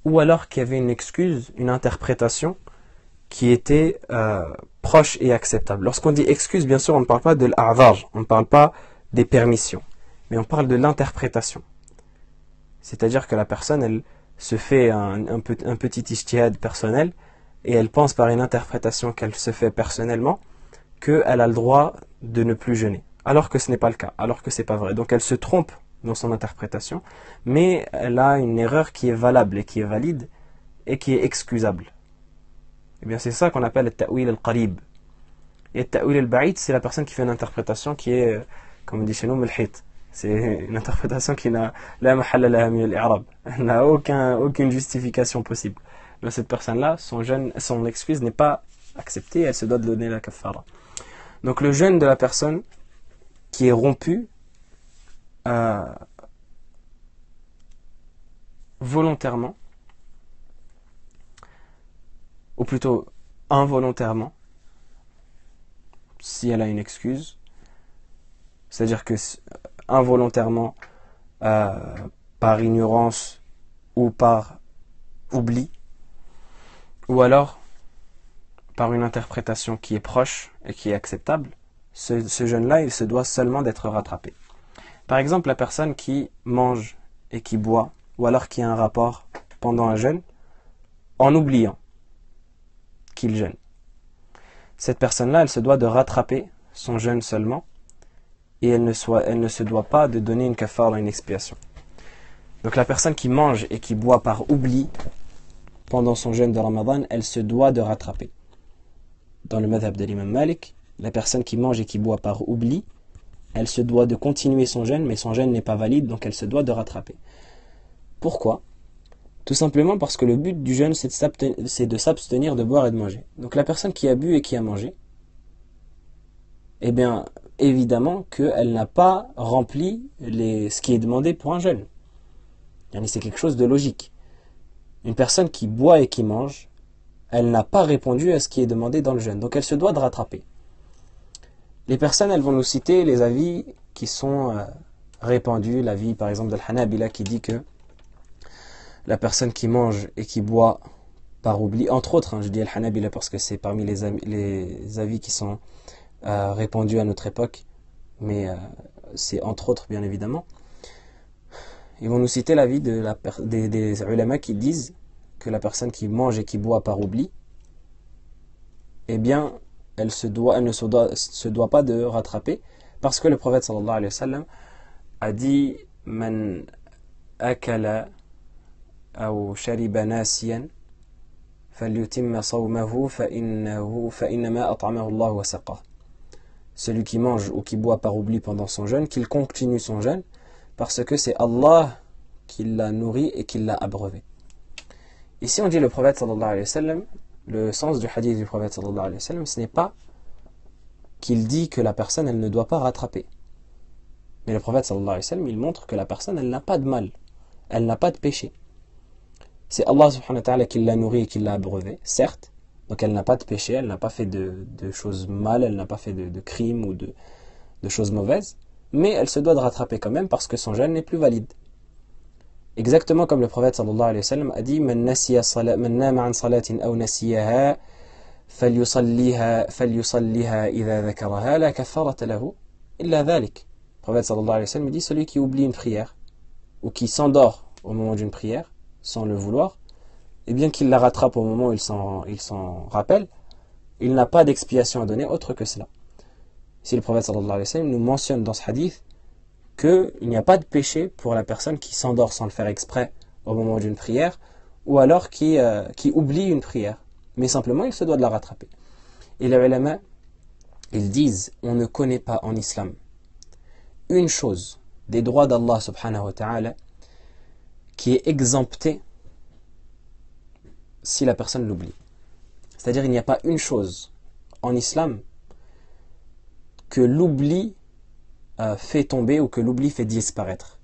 ou alors qu'il y avait une excuse, une interprétation qui était proche et acceptable. Lorsqu'on dit excuse, bien sûr, on ne parle pas de l'a'dhar, on ne parle pas des permissions, mais on parle de l'interprétation. C'est-à-dire que la personne, elle se fait un petit ijtihad personnel, et elle pense par une interprétation qu'elle se fait personnellement, qu'elle a le droit de ne plus jeûner. Alors que ce n'est pas le cas, alors que ce n'est pas vrai. Donc elle se trompe dans son interprétation, mais elle a une erreur qui est valable et qui est valide, et qui est excusable. Eh bien, c'est ça qu'on appelle le ta'wil al-qarib. Et le ta'wil al-ba'id, c'est la personne qui fait une interprétation qui est, comme on dit chez nous, mulhit. C'est une interprétation qui n'a la mahalla laha min al-i'rab. Elle n'a aucune justification possible. Mais cette personne-là, son excuse n'est pas acceptée, elle se doit de donner la kaffara. Donc le jeûne de la personne qui est rompu volontairement, ou plutôt involontairement, si elle a une excuse, c'est-à-dire que involontairement, par ignorance ou par oubli, ou alors par une interprétation qui est proche et qui est acceptable, ce jeûne-là, il se doit seulement d'être rattrapé. Par exemple, la personne qui mange et qui boit, ou alors qui a un rapport pendant un jeûne, en oubliant qu'il jeûne. Cette personne-là, elle se doit de rattraper son jeûne seulement, et elle ne se doit pas de donner une kaffara, une expiation. Donc la personne qui mange et qui boit par oubli pendant son jeûne de Ramadan, elle se doit de rattraper. Dans le madhab de l'imam Malik, la personne qui mange et qui boit par oubli, elle se doit de continuer son jeûne, mais son jeûne n'est pas valide, donc elle se doit de rattraper. Pourquoi ? Tout simplement parce que le but du jeûne, c'est de s'abstenir de boire et de manger. Donc la personne qui a bu et qui a mangé, eh bien, évidemment qu'elle n'a pas rempli ce qui est demandé pour un jeûne. C'est quelque chose de logique. Une personne qui boit et qui mange, elle n'a pas répondu à ce qui est demandé dans le jeûne. Donc elle se doit de rattraper. Les personnes, elles vont nous citer les avis qui sont répandus. L'avis, par exemple, d'Al-Hanabila qui dit que la personne qui mange et qui boit par oubli, entre autres, je dis Al-Hanabila parce que c'est parmi les avis qui sont répandus à notre époque, mais c'est entre autres, bien évidemment. Ils vont nous citer l'avis des ulama qui disent que la personne qui mange et qui boit par oubli, eh bien, elle ne se doit pas de rattraper, parce que le prophète sallallahu alayhi wa sallam a dit Man akala aw shariba nasiyan falyutimma sawmahu fa innama at'amahu Allah wa saqah. Celui qui mange ou qui boit par oubli pendant son jeûne, qu'il continue son jeûne, parce que c'est Allah qui l'a nourri et qui l'a abreuvé. Ici on dit le prophète sallallahu alayhi wa sallam, le sens du hadith du prophète sallallahu alayhi wa sallam, ce n'est pas qu'il dit que la personne elle ne doit pas rattraper. Mais le prophète sallallahu alayhi wa sallam, il montre que la personne, elle n'a pas de mal, elle n'a pas de péché. C'est Allah subhanahu wa ta'ala qui l'a nourrie et qui l'a abreuvée, certes, donc elle n'a pas de péché, elle n'a pas fait de choses mal, elle n'a pas fait de crimes ou de choses mauvaises, mais elle se doit de rattraper quand même parce que son jeûne n'est plus valide. Exactement comme le prophète sallallahu alayhi wa sallam a dit Man nama an salatin aw nasiyaha falyusalliha idha dhakaraha la kafarata lahu illa dhalik. Le prophète sallallahu alayhi wa sallam dit celui qui oublie une prière ou qui s'endort au moment d'une prière sans le vouloir, et bien qu'il la rattrape au moment où il s'en rappelle, il n'a pas d'expiation à donner autre que cela. Ici le prophète sallallahu alayhi wa sallam nous mentionne dans ce hadith qu'il n'y a pas de péché pour la personne qui s'endort sans le faire exprès au moment d'une prière, ou alors qui oublie une prière, mais simplement il se doit de la rattraper. Et les ulama, ils disent, on ne connaît pas en islam une chose des droits d'Allah subhanahu wa ta'ala qui est exemptée si la personne l'oublie. C'est-à-dire il n'y a pas une chose en islam que l'oubli fait tomber ou que l'oubli fait disparaître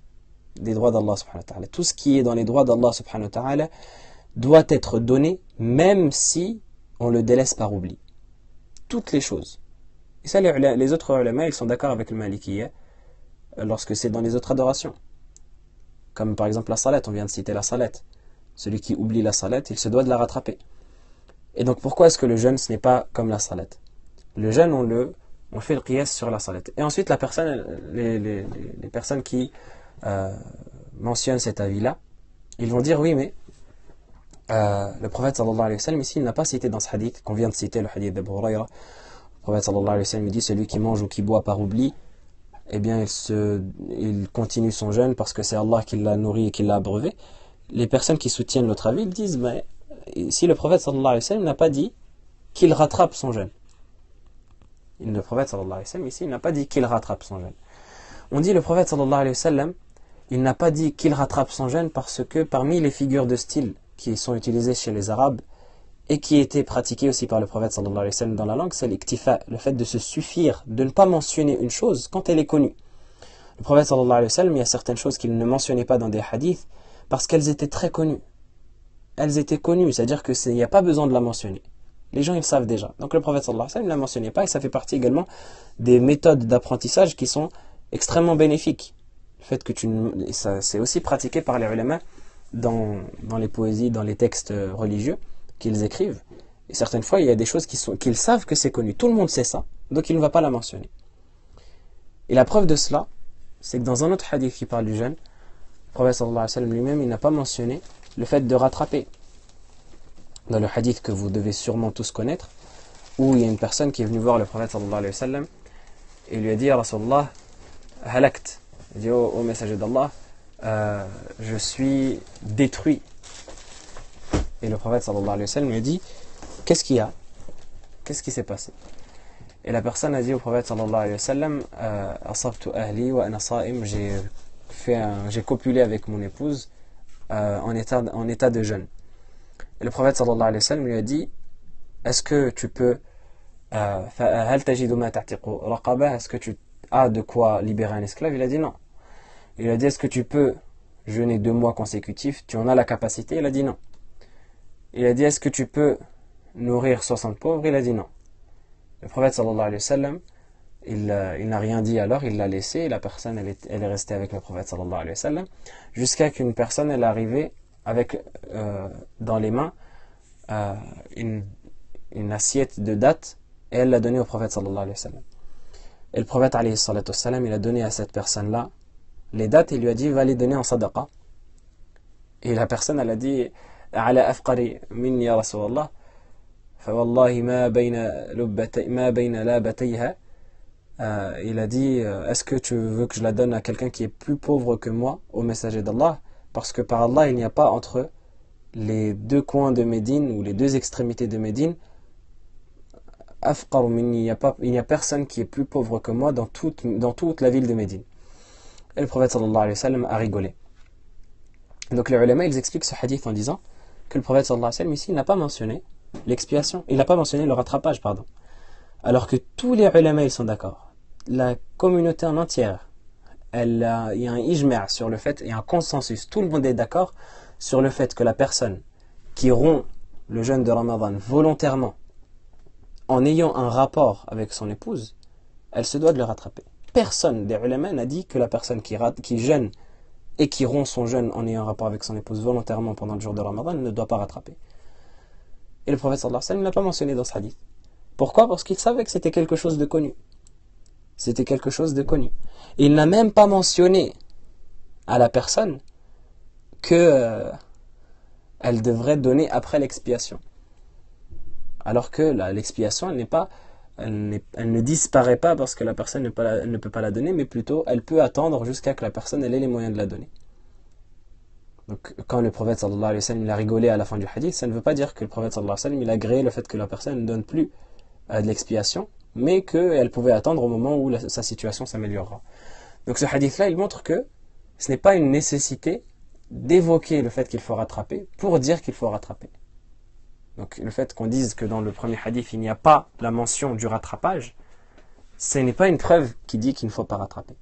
des droits d'Allah subhanahu wa ta'ala. Tout ce qui est dans les droits d'Allah subhanahu wa ta'ala doit être donné même si on le délaisse par oubli. Toutes les choses. Et ça les autres ulama ils sont d'accord avec le Malikiyya lorsque c'est dans les autres adorations. Comme par exemple la salat, on vient de citer la salat. Celui qui oublie la salat, il se doit de la rattraper. Et donc pourquoi est-ce que le jeûne ce n'est pas comme la salat? Le jeûne on fait le qiyas sur la salat. Et ensuite les personnes qui mentionnent cet avis-là, ils vont dire oui mais le prophète sallallahu alayhi wa sallam ici il n'a pas cité dans ce hadith qu'on vient de citer, le hadith d'Abu Hurayra. Le prophète sallallahu alayhi wa sallam dit celui qui mange ou qui boit par oubli, eh bien il continue son jeûne parce que c'est Allah qui l'a nourri et qui l'a abreuvé. Les personnes qui soutiennent l'autre avis, ils disent mais si le prophète sallallahu alayhi wa sallam n'a pas dit qu'il rattrape son jeûne. Le prophète sallallahu alayhi wa sallam ici, il n'a pas dit qu'il rattrape son jeûne. On dit le prophète sallallahu alayhi wa sallam, il n'a pas dit qu'il rattrape son jeûne parce que parmi les figures de style qui sont utilisées chez les Arabes et qui étaient pratiquées aussi par le prophète sallallahu alayhi wa sallam dans la langue, c'est l'iktifa, le fait de se suffire, de ne pas mentionner une chose quand elle est connue. Le prophète sallallahu alayhi wa sallam, il y a certaines choses qu'il ne mentionnait pas dans des hadiths parce qu'elles étaient très connues. Elles étaient connues, c'est-à-dire qu'il n'y a pas besoin de la mentionner. Les gens ils le savent déjà. Donc le prophète sallallahu alayhi wa sallam ne la mentionnait pas et ça fait partie également des méthodes d'apprentissage qui sont extrêmement bénéfiques. Le fait que ça c'est aussi pratiqué par les ulama dans les poésies, dans les textes religieux qu'ils écrivent. Et certaines fois il y a des choses qu'ils savent que c'est connu. Tout le monde sait ça, donc il ne va pas la mentionner. Et la preuve de cela, c'est que dans un autre hadith qui parle du jeûne, le prophète sallallahu alayhi wa sallam lui-même, il n'a pas mentionné le fait de rattraper. Dans le hadith que vous devez sûrement tous connaître, où il y a une personne qui est venue voir le prophète sallallahu alayhi wa sallam et lui a dit, Rasulallah, halakt. Il dit, ô messager d'Allah, je suis détruit. Et le prophète sallallahu alayhi wa sallam lui a dit, qu'est-ce qu'il y a? Qu'est-ce qui s'est passé? Et la personne a dit au prophète sallallahu alayhi wa sallam, asabtu ahli wa ana sa'im, j'ai copulé avec mon épouse en état de jeûne. Et le prophète sallallahu alayhi wa sallam lui a dit, est-ce que tu peux est-ce que tu as de quoi libérer un esclave? Il a dit non. Il a dit, est-ce que tu peux jeûner 2 mois consécutifs? Tu en as la capacité? Il a dit non. Il a dit, est-ce que tu peux nourrir 60 pauvres? Il a dit non. Le prophète sallallahu alayhi wa sallam, il n'a rien dit alors, il l'a laissé, et la personne elle est restée avec le prophète sallallahu alayhi wa sallam, jusqu'à qu'une personne elle est arrivée avec dans les mains une assiette de dattes, et elle l'a donnée au prophète sallallahu alayhi wa sallam. Et le prophète alayhi salatu wa sallam, il a donné à cette personne-là les dattes, et il lui a dit, va les donner en sadaqa. Et la personne elle a dit, ala afqari minni ya Rasulallah, fa wallahi ma bayna labatayha. Il a dit, est-ce que tu veux que je la donne à quelqu'un qui est plus pauvre que moi, au messager d'Allah? Parce que par Allah, il n'y a pas entre les 2 coins de Médine, ou les 2 extrémités de Médine, afqar minni, il n'y a personne qui est plus pauvre que moi dans toute la ville de Médine. Et le prophète sallallahu alayhi wa sallam a rigolé. Donc les ulama, ils expliquent ce hadith en disant que le prophète sallallahu alayhi wa sallam ici, il n'a pas mentionné l'expiation, il n'a pas mentionné le rattrapage, pardon. Alors que tous les ulama, ils sont d'accord. La communauté en entière, il y a un ijma' sur le fait, il y a un consensus, tout le monde est d'accord sur le fait que la personne qui rompt le jeûne de Ramadan volontairement en ayant un rapport avec son épouse, elle se doit de le rattraper. Personne des ulama n'a dit que la personne qui jeûne et qui rompt son jeûne en ayant un rapport avec son épouse volontairement pendant le jour de Ramadan ne doit pas rattraper. Et le prophète sallallahu alayhi wa sallam ne l'a pas mentionné dans ce hadith. Pourquoi? Parce qu'il savait que c'était quelque chose de connu. C'était quelque chose de connu. Et il n'a même pas mentionné à la personne que elle devrait donner après l'expiation. Alors que l'expiation, elle ne disparaît pas parce que la personne ne peut pas la donner, mais plutôt elle peut attendre jusqu'à que la personne ait les moyens de la donner. Donc quand le prophète sallallahu alayhi wa sallam il a rigolé à la fin du hadith, ça ne veut pas dire que le prophète sallallahu alayhi wa sallam il a agréé le fait que la personne ne donne plus de l'expiation, mais qu'elle pouvait attendre au moment où sa situation s'améliorera. Donc ce hadith-là, il montre que ce n'est pas une nécessité d'évoquer le fait qu'il faut rattraper pour dire qu'il faut rattraper. Donc le fait qu'on dise que dans le premier hadith, il n'y a pas la mention du rattrapage, ce n'est pas une preuve qui dit qu'il ne faut pas rattraper.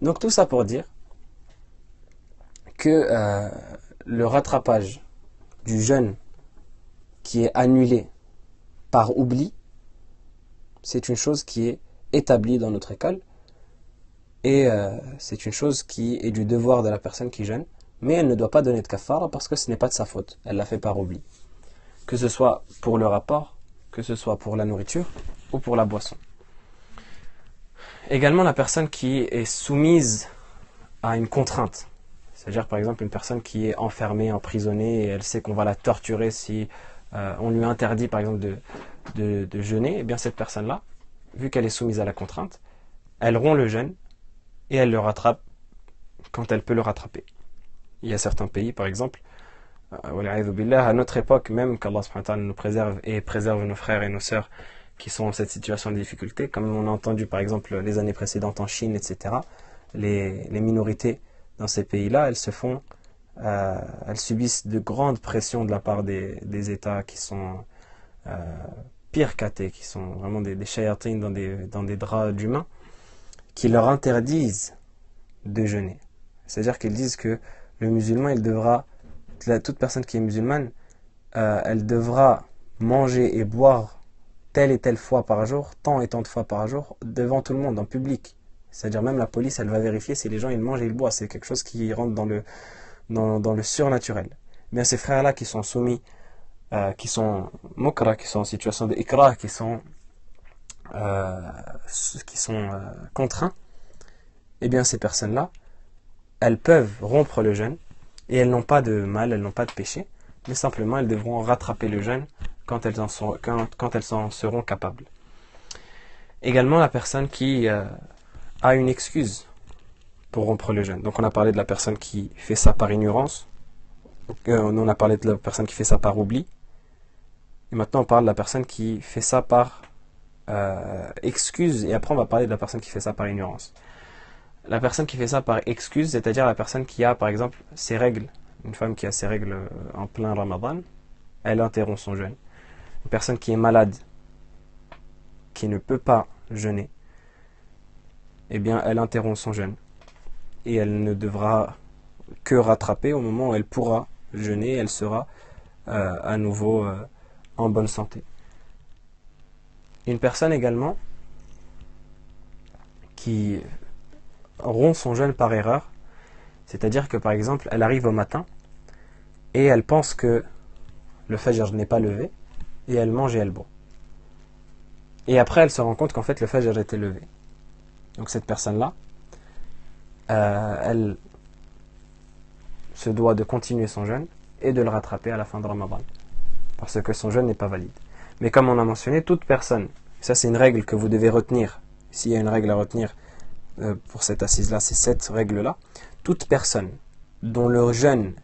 Donc tout ça pour dire que le rattrapage du jeûne qui est annulé par oubli, c'est une chose qui est établie dans notre école et c'est une chose qui est du devoir de la personne qui jeûne, mais elle ne doit pas donner de kafara parce que ce n'est pas de sa faute, elle l'a fait par oubli. Que ce soit pour le rapport, que ce soit pour la nourriture ou pour la boisson. Également la personne qui est soumise à une contrainte, c'est-à-dire par exemple une personne qui est enfermée, emprisonnée et elle sait qu'on va la torturer si on lui interdit par exemple de jeûner, et bien cette personne-là, vu qu'elle est soumise à la contrainte, elle rompt le jeûne et elle le rattrape quand elle peut le rattraper. Il y a certains pays par exemple, à notre époque même, qu'Allah subhanahu wa ta'ala nous préserve et préserve nos frères et nos sœurs qui sont dans cette situation de difficulté, comme on a entendu par exemple les années précédentes en Chine, etc. Les minorités dans ces pays-là, elles subissent de grandes pressions de la part des États qui sont pires qu'athées, qui sont vraiment des shayatines dans des draps d'humains, qui leur interdisent de jeûner. C'est-à-dire qu'ils disent que le musulman, toute personne qui est musulmane, elle devra manger et boire telle et telle fois par jour, tant et tant de fois par jour, devant tout le monde, en public. C'est-à-dire même la police, elle va vérifier si les gens ils mangent et ils boivent. C'est quelque chose qui rentre dans le surnaturel. Bien ces frères-là qui sont soumis, qui sont mokra, qui sont en situation de ikra, qui sont contraints, et bien ces personnes-là, elles peuvent rompre le jeûne et elles n'ont pas de mal, elles n'ont pas de péché, mais simplement elles devront rattraper le jeûne quand elles en seront capables. Également la personne qui a une excuse pour rompre le jeûne. Donc on a parlé de la personne qui fait ça par ignorance, on a parlé de la personne qui fait ça par oubli, et maintenant on parle de la personne qui fait ça par excuse, et après on va parler de la personne qui fait ça par ignorance. La personne qui fait ça par excuse, c'est-à-dire la personne qui a par exemple ses règles, une femme qui a ses règles en plein Ramadan, elle interrompt son jeûne. Une personne qui est malade, qui ne peut pas jeûner, eh bien elle interrompt son jeûne. Et elle ne devra que rattraper au moment où elle pourra jeûner, elle sera à nouveau en bonne santé. Une personne également qui rompt son jeûne par erreur, c'est-à-dire que par exemple elle arrive au matin et elle pense que le fajr n'est pas levé et elle mange et elle boit. Et après elle se rend compte qu'en fait le fajr était levé. Donc cette personne-là, elle se doit de continuer son jeûne et de le rattraper à la fin de Ramadan, parce que son jeûne n'est pas valide. Mais comme on a mentionné, toute personne, ça c'est une règle que vous devez retenir, s'il y a une règle à retenir pour cette assise-là, c'est cette règle-là, toute personne dont le jeûne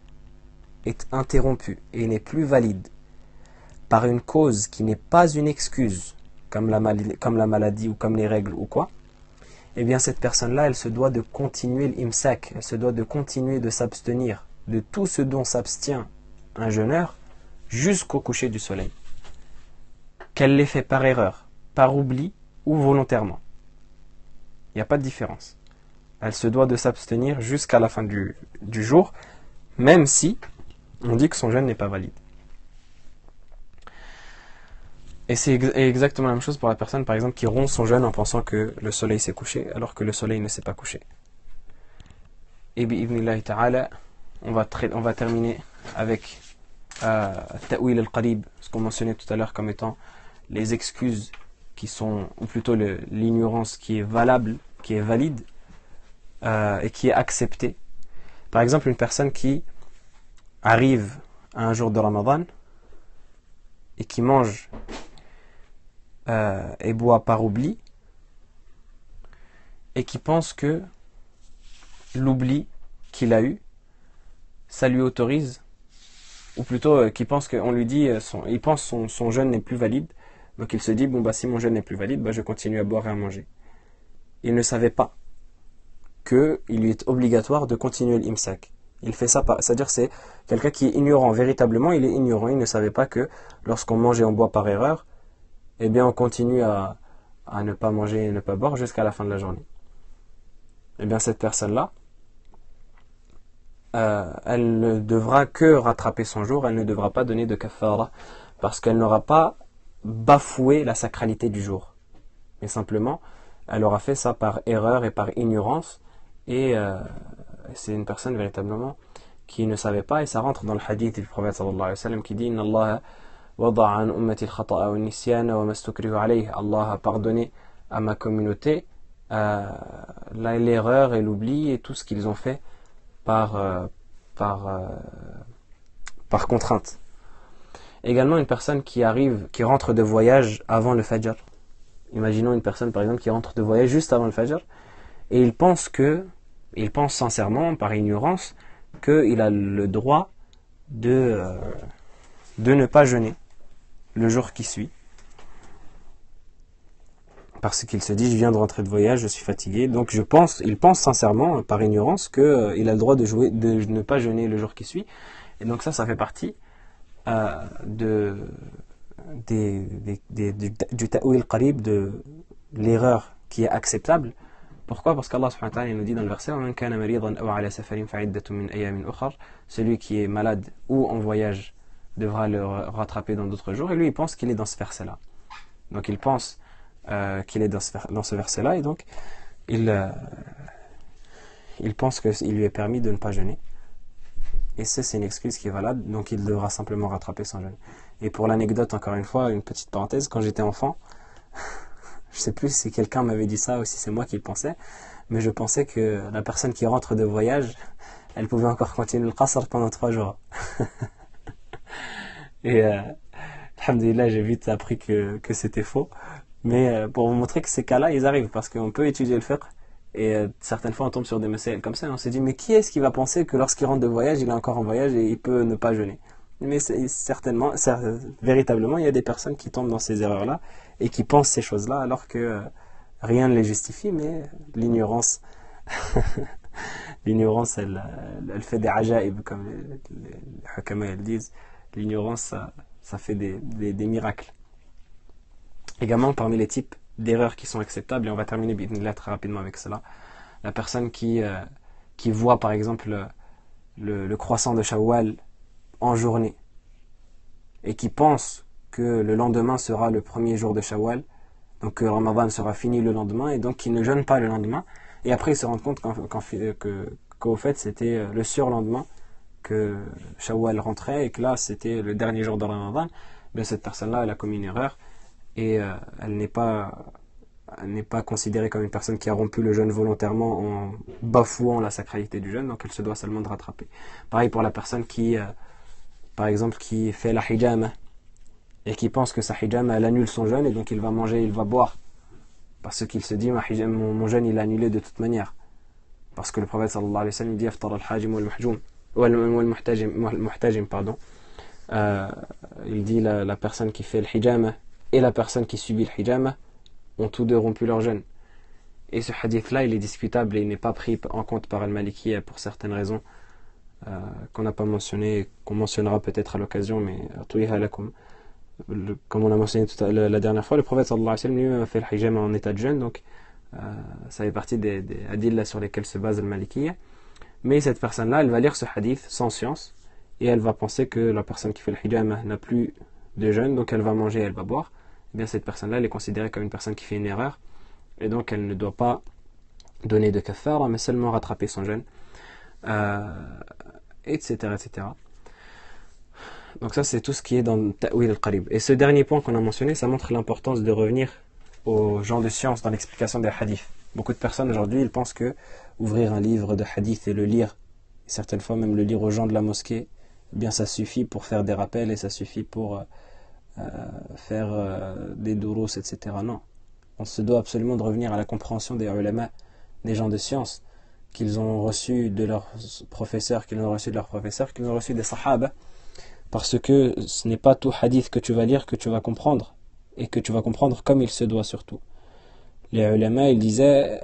est interrompu et n'est plus valide par une cause qui n'est pas une excuse, comme la maladie ou comme les règles ou quoi, eh bien cette personne-là, elle se doit de continuer l'imsak, elle se doit de continuer de s'abstenir de tout ce dont s'abstient un jeûneur jusqu'au coucher du soleil. Qu'elle l'ait fait par erreur, par oubli ou volontairement. Il n'y a pas de différence. elle se doit de s'abstenir jusqu'à la fin du jour, même si on dit que son jeûne n'est pas valide. Et c'est exactement la même chose pour la personne, par exemple, qui rompt son jeûne en pensant que le soleil s'est couché, alors que le soleil ne s'est pas couché. Et bi'idhnillahi ta'ala, on va terminer avec ta'wil al-qarib, ce qu'on mentionnait tout à l'heure comme étant les excuses qui sont, ou plutôt l'ignorance qui est valable, qui est valide, et qui est acceptée. Par exemple, une personne qui arrive à un jour de Ramadan et qui mange et boit par oubli, et qui pense que l'oubli qu'il a eu, ça lui autorise, ou plutôt qui pense qu'on lui dit, il pense son jeûne n'est plus valide, donc il se dit, bon bah si mon jeûne n'est plus valide, bah je continue à boire et à manger. Il ne savait pas qu'il lui est obligatoire de continuer l'imsak. Il fait ça, c'est-à-dire c'est quelqu'un qui est ignorant, véritablement il est ignorant, il ne savait pas que lorsqu'on mange et on boit par erreur, eh bien on continue à ne pas manger et ne pas boire jusqu'à la fin de la journée. Eh bien cette personne-là, elle ne devra que rattraper son jour, elle ne devra pas donner de kaffara, parce qu'elle n'aura pas bafoué la sacralité du jour. Mais simplement, elle aura fait ça par erreur et par ignorance, et c'est une personne véritablement qui ne savait pas, et ça rentre dans le hadith du prophète sallallahu alayhi wa sallam qui dit « Inna Allah wada'a an ummati al-khata'a wa nisyana wa mastukrihu alayhi » Allah a pardonné à ma communauté l'erreur et l'oubli et tout ce qu'ils ont fait par contrainte. Également une personne qui rentre de voyage avant le Fajr. Imaginons une personne par exemple qui rentre de voyage juste avant le Fajr et il pense sincèrement, par ignorance, qu'il a le droit de ne pas jeûner le jour qui suit. Parce qu'il se dit, je viens de rentrer de voyage, je suis fatigué. Donc il pense sincèrement, par ignorance, qu'il a le droit de ne pas jeûner le jour qui suit. Et donc ça fait partie du ta'wil qarib, de l'erreur qui est acceptable. Pourquoi? Parce qu'Allah subhanahu wa ta'ala nous dit dans le verset celui qui est malade ou en voyage devra le rattraper dans d'autres jours. Et lui il pense qu'il est dans ce verset-là. Donc il pense qu'il est dans ce verset-là, et donc il pense qu'il lui est permis de ne pas jeûner. Et c'est une excuse qui est valable, donc il devra simplement rattraper son jeûne. Et pour l'anecdote, encore une fois, une petite parenthèse, quand j'étais enfant, je sais plus si quelqu'un m'avait dit ça ou si c'est moi qui le pensais, mais je pensais que la personne qui rentre de voyage, elle pouvait encore continuer le qasr pendant 3 jours. Et alhamdulillah, j'ai vite appris que c'était faux. Mais pour vous montrer que ces cas-là, ils arrivent, parce qu'on peut étudier le fiqh, et certaines fois on tombe sur des messages comme ça, et on se dit, mais qui est-ce qui va penser que lorsqu'il rentre de voyage, il est encore en voyage et il peut ne pas jeûner? Mais véritablement, il y a des personnes qui tombent dans ces erreurs-là, et qui pensent ces choses-là, alors que rien ne les justifie, mais l'ignorance, elle fait des ajaïb, comme les hukama elles disent. L'ignorance, ça fait des miracles. Également, parmi les types d'erreurs qui sont acceptables, et on va terminer bi'idhnillah très rapidement avec cela, la personne qui voit par exemple le croissant de Shawwal en journée, et qui pense que le lendemain sera le premier jour de Shawwal, donc que Ramadan sera fini le lendemain, et donc qui ne jeûne pas le lendemain, et après il se rend compte qu'au fait c'était le surlendemain que Shawwal rentrait, et que là c'était le dernier jour de Ramadan. Mais cette personne-là, elle a commis une erreur, et elle n'est pas considérée comme une personne qui a rompu le jeûne volontairement en bafouant la sacralité du jeûne, donc elle se doit seulement de rattraper. Pareil pour la personne qui fait la hijama, et qui pense que sa hijama elle annule son jeûne, et donc il va manger, il va boire, parce qu'il se dit mon jeûne il est annulé de toute manière, parce que le prophète sallallahu alayhi wa sallam dit aftar al-hajim wal-muhtajim, pardon. Il dit la personne qui fait le hijama et la personne qui subit le hijama ont tous deux rompu leur jeûne. Et ce hadith-là, il est discutable et il n'est pas pris en compte par Al-Maliki pour certaines raisons qu'on n'a pas mentionnées et qu'on mentionnera peut-être à l'occasion, mais comme on a mentionné la dernière fois, le prophète sallallahu alayhi wa sallam lui-même a fait le hijama en état de jeûne, donc Ça fait partie des hadiths sur lesquels se base le Malikiyya. Mais cette personne-là, elle va lire ce hadith sans science et elle va penser que la personne qui fait le hijama n'a plus de jeûne, donc elle va manger, elle va boire. Eh bien cette personne-là, elle est considérée comme une personne qui fait une erreur et donc elle ne doit pas donner de kaffara, mais seulement rattraper son jeûne, etc., etc. Donc ça, c'est tout ce qui est dans le ta'wil al-qarib. Et ce dernier point qu'on a mentionné, ça montre l'importance de revenir aux gens de science dans l'explication des hadiths. Beaucoup de personnes aujourd'hui, ils pensent que ouvrir un livre de hadith et le lire, et certaines fois même le lire aux gens de la mosquée, eh bien ça suffit pour faire des rappels et ça suffit pour faire des durus, etc. Non. On se doit absolument de revenir à la compréhension des ulama, des gens de science, qu'ils ont reçu de leurs professeurs, qu'ils ont reçu des sahaba, parce que ce n'est pas tout hadith que tu vas lire que tu vas comprendre, et que tu vas comprendre comme il se doit surtout. Les ulama, ils disaient,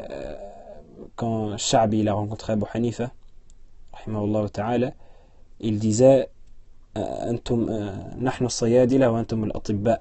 quand Sha'bi il a rencontré Abu Hanifa, rahimahullah ta'ala, il disait nahnu as-sayadila wa antum al-atibba.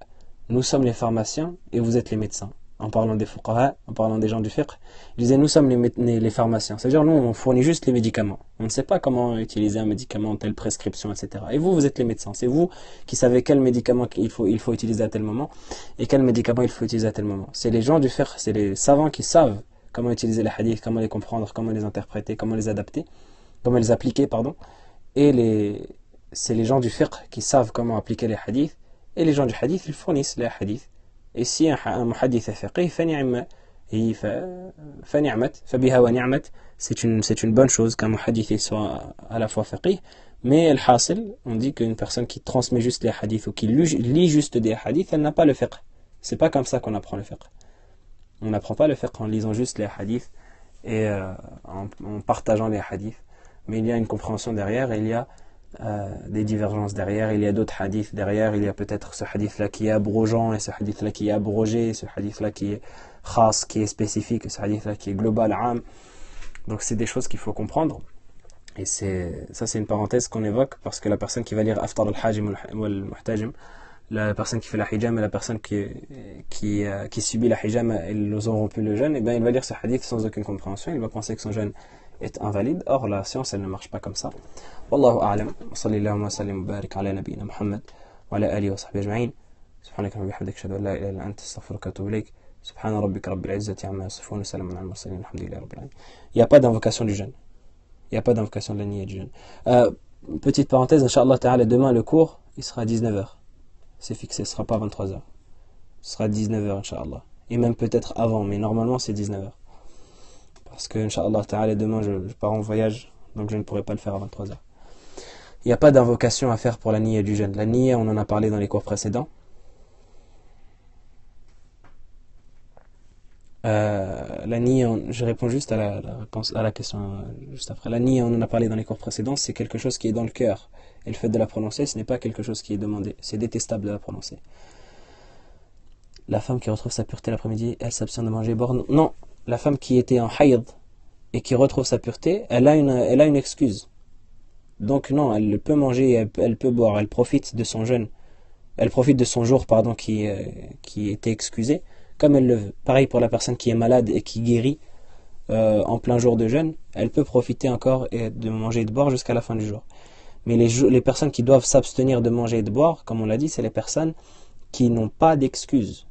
Nous sommes les pharmaciens et vous êtes les médecins. En parlant des fuqaha, en parlant des gens du fiqh, il disait nous sommes les pharmaciens. C'est-à-dire nous on fournit juste les médicaments. On ne sait pas comment utiliser un médicament, telle prescription, etc. Et vous êtes les médecins. C'est vous qui savez quel médicament il faut utiliser à tel moment et quel médicament il faut utiliser à tel moment. C'est les gens du fiqh, c'est les savants qui savent comment utiliser les hadiths, comment les comprendre, comment les interpréter, comment les adapter, comment les appliquer, pardon. Et c'est les gens du fiqh qui savent comment appliquer les hadiths. Et les gens du hadith, ils fournissent les hadiths. Et si un muhaddith est faqih, c'est une bonne chose qu'un muhaddith soit à la fois faqih, mais al-hasil, on dit qu'une personne qui transmet juste les hadiths ou qui lit juste des hadiths, elle n'a pas le fiqh. C'est pas comme ça qu'on apprend le fiqh. On n'apprend pas le fiqh en lisant juste les hadiths et en partageant les hadiths, mais il y a une compréhension derrière, et il y a des divergences derrière, il y a d'autres hadiths derrière, il y a peut-être ce hadith-là qui est abrogeant, et ce hadith-là qui est abrogé, ce hadith-là qui est khas, qui est spécifique, et ce hadith-là qui est global, am. Donc c'est des choses qu'il faut comprendre, et ça c'est une parenthèse qu'on évoque, parce que la personne qui va lire Aftar al-Hajim ou al-Muhtajim, la personne qui fait la hijama, la personne qui subit la hijama, ils ont rompu le jeûne, et bien il va lire ce hadith sans aucune compréhension, il va penser que son jeûne est invalide. Or la science elle ne marche pas comme ça. Wallahu a'lam. Wa sallallahu wa sallim wa barik ala nabiyyina Muhammad wa ala alihi wa sahbihi ajma'in. Subhanaka wa bihamdika ashhadu an la ilaha illa anta astaghfiruka wa atubu ilayk. Subhana rabbika rabbil izzati amma yasifun wa salamun ala al-mursalin walhamdulillahi rabbil alamin. Il n'y a pas d'invocation du jeûne. Il n'y a pas d'invocation de la niyyah du jeûne. Petite parenthèse, Inch'Allah ta'ala, demain le cours il sera à 19h. C'est fixé, ce sera pas 23h. Ce sera 19h Inch'Allah. Et même peut-être avant, mais normalement c'est 19h. Parce que, Inch'Allah ta'ala, demain je pars en voyage, donc je ne pourrai pas le faire à 23h. Il n'y a pas d'invocation à faire pour la niyyah du jeûne. La niyyah, on en a parlé dans les cours précédents. La niyyah, je réponds juste à la question juste après. La niyyah, on en a parlé dans les cours précédents, c'est quelque chose qui est dans le cœur. Et le fait de la prononcer, ce n'est pas quelque chose qui est demandé. C'est détestable de la prononcer. La femme qui retrouve sa pureté l'après-midi, elle s'abstient de manger et boire. Non, la femme qui était en hayd et qui retrouve sa pureté, elle a une excuse. Donc non, elle peut manger, elle peut boire, elle profite de son jeûne. Elle profite de son jour, pardon, qui était excusé, comme elle le veut. Pareil pour la personne qui est malade et qui guérit en plein jour de jeûne, elle peut profiter encore de manger et de boire jusqu'à la fin du jour. Mais les personnes qui doivent s'abstenir de manger et de boire, comme on l'a dit, c'est les personnes qui n'ont pas d'excuse.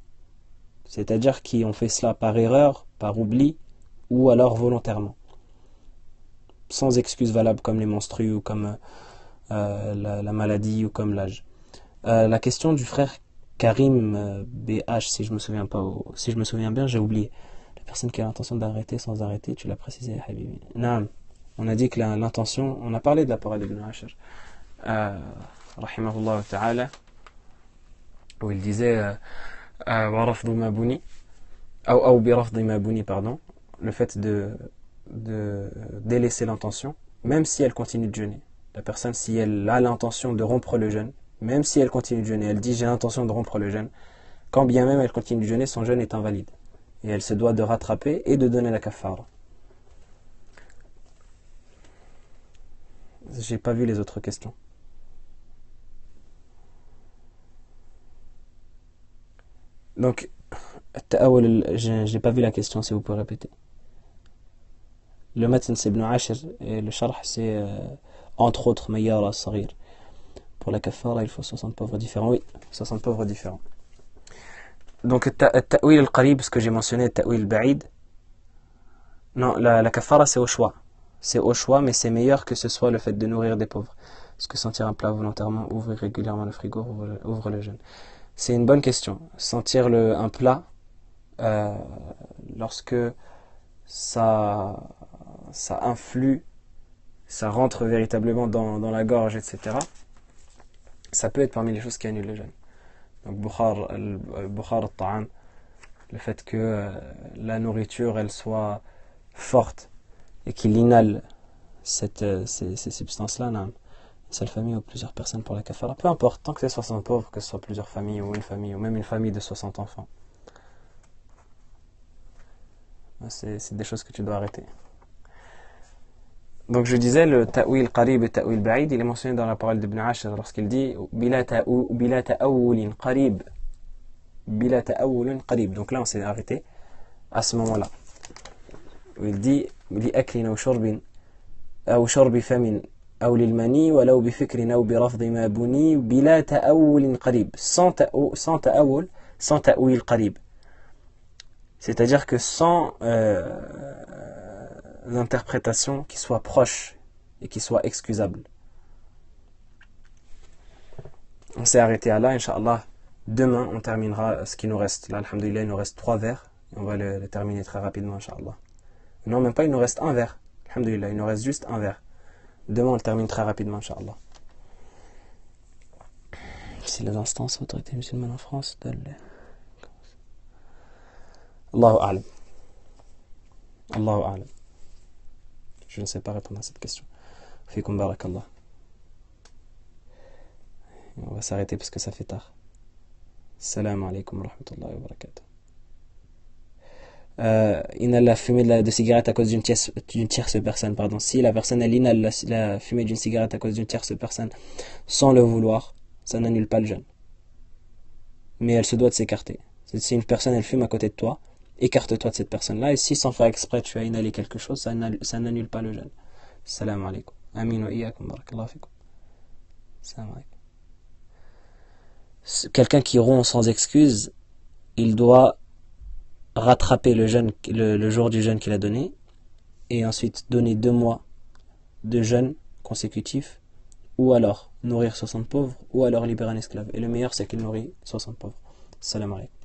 C'est-à-dire qui ont fait cela par erreur, par oubli, ou alors volontairement. Sans excuse valable comme les menstrues, ou comme la maladie, ou comme l'âge. La question du frère Karim BH, si je me souviens bien, j'ai oublié. La personne qui a l'intention d'arrêter sans arrêter, tu l'as précisé, Habibi. Non, on a dit que l'intention, on a parlé de la parole d'Ibn Ashar, rahimahullah ta'ala, où il disait وَرَفْضُ مَا بُنِي أو بِرَفْضِ مَا بُنِي, pardon, le fait de délaisser l'intention, même si elle continue de jeûner. La personne, si elle a l'intention de rompre le jeûne, même si elle continue de jeûner, elle dit j'ai l'intention de rompre le jeûne, quand bien même elle continue de jeûner, son jeûne est invalide. Et elle se doit de rattraper et de donner la kafara. J'ai pas vu les autres questions. Donc, Je n'ai pas vu la question, si vous pouvez répéter. Le matin c'est Ibn Ashir et le sharh c'est entre autres Mayyara as-Saghir. Pour la kafara il faut 60 pauvres différents. Oui, 60 pauvres différents. Donc ta'wil al-qarib, ce que j'ai mentionné, ta'wil al-ba'id. Non, la kafara c'est au choix. C'est au choix, mais c'est meilleur que ce soit le fait de nourrir des pauvres. Parce que sentir un plat volontairement, ouvrir régulièrement le frigo, ouvre le jeûne. C'est une bonne question. Sentir un plat lorsque ça influe, ça rentre véritablement dans la gorge, etc. Ça peut être parmi les choses qui annulent le jeûne. Donc bukhar al-ta'am, le fait que la nourriture elle soit forte et qu'il inhale ces substances-là, une seule famille ou plusieurs personnes pour la kafara, peu importe, tant que c'est 60 pauvres, que ce soit plusieurs familles ou une famille, ou même une famille de 60 enfants. C'est des choses que tu dois arrêter. Donc je disais, le ta'wil qarib et ta'wil ba'id, il est mentionné dans la parole d'Ibn Ashir lorsqu'il dit bila ta'awulin qarib. Bila ta'awulin qarib. Donc là on s'est arrêté à ce moment-là. Il dit li aklin ou shurbin ou shurbi famin ou lil mani walau bi fikrin ou bi rafdi ma buni bila ta'awulin qarib. Sans ta'awul, sans ta'wil qarib. C'est-à-dire que sans interprétation qui soit proche et qui soit excusable. On s'est arrêté à là, Inch'Allah. Demain, on terminera ce qui nous reste. Là, alhamdoulilah, il nous reste 3 vers. On va le terminer très rapidement, Inch'Allah. Non, même pas, il nous reste un vers. Alhamdoulilah, il nous reste juste un vers. Demain, on le termine très rapidement, Inch'Allah. Si les instances autorités musulmanes en France, Allahu a'lam. Allahu a'lam. Je ne sais pas répondre à cette question. Fikum barakallah. On va s'arrêter parce que ça fait tard. Salam alaikum wa rahmatullahi wa barakatuh. Inhale la fumée de cigarette à cause d'une tierce personne. Pardon. Si la personne elle inhale la fumée d'une cigarette à cause d'une tierce personne sans le vouloir, ça n'annule pas le jeûne. Mais elle se doit de s'écarter. Si une personne elle fume à côté de toi, écarte-toi de cette personne-là, et si sans faire exprès tu as inhalé quelque chose, ça n'annule pas le jeûne. Salam alaikum. Amin wa iyyakum. Barakallahu fikum. Salam alaikum. Quelqu'un qui rompt sans excuse, il doit rattraper le jour du jeûne qu'il a donné, et ensuite donner 2 mois de jeûne consécutif, ou alors nourrir 60 pauvres, ou alors libérer un esclave. Et le meilleur c'est qu'il nourrit 60 pauvres. Salam alaikum.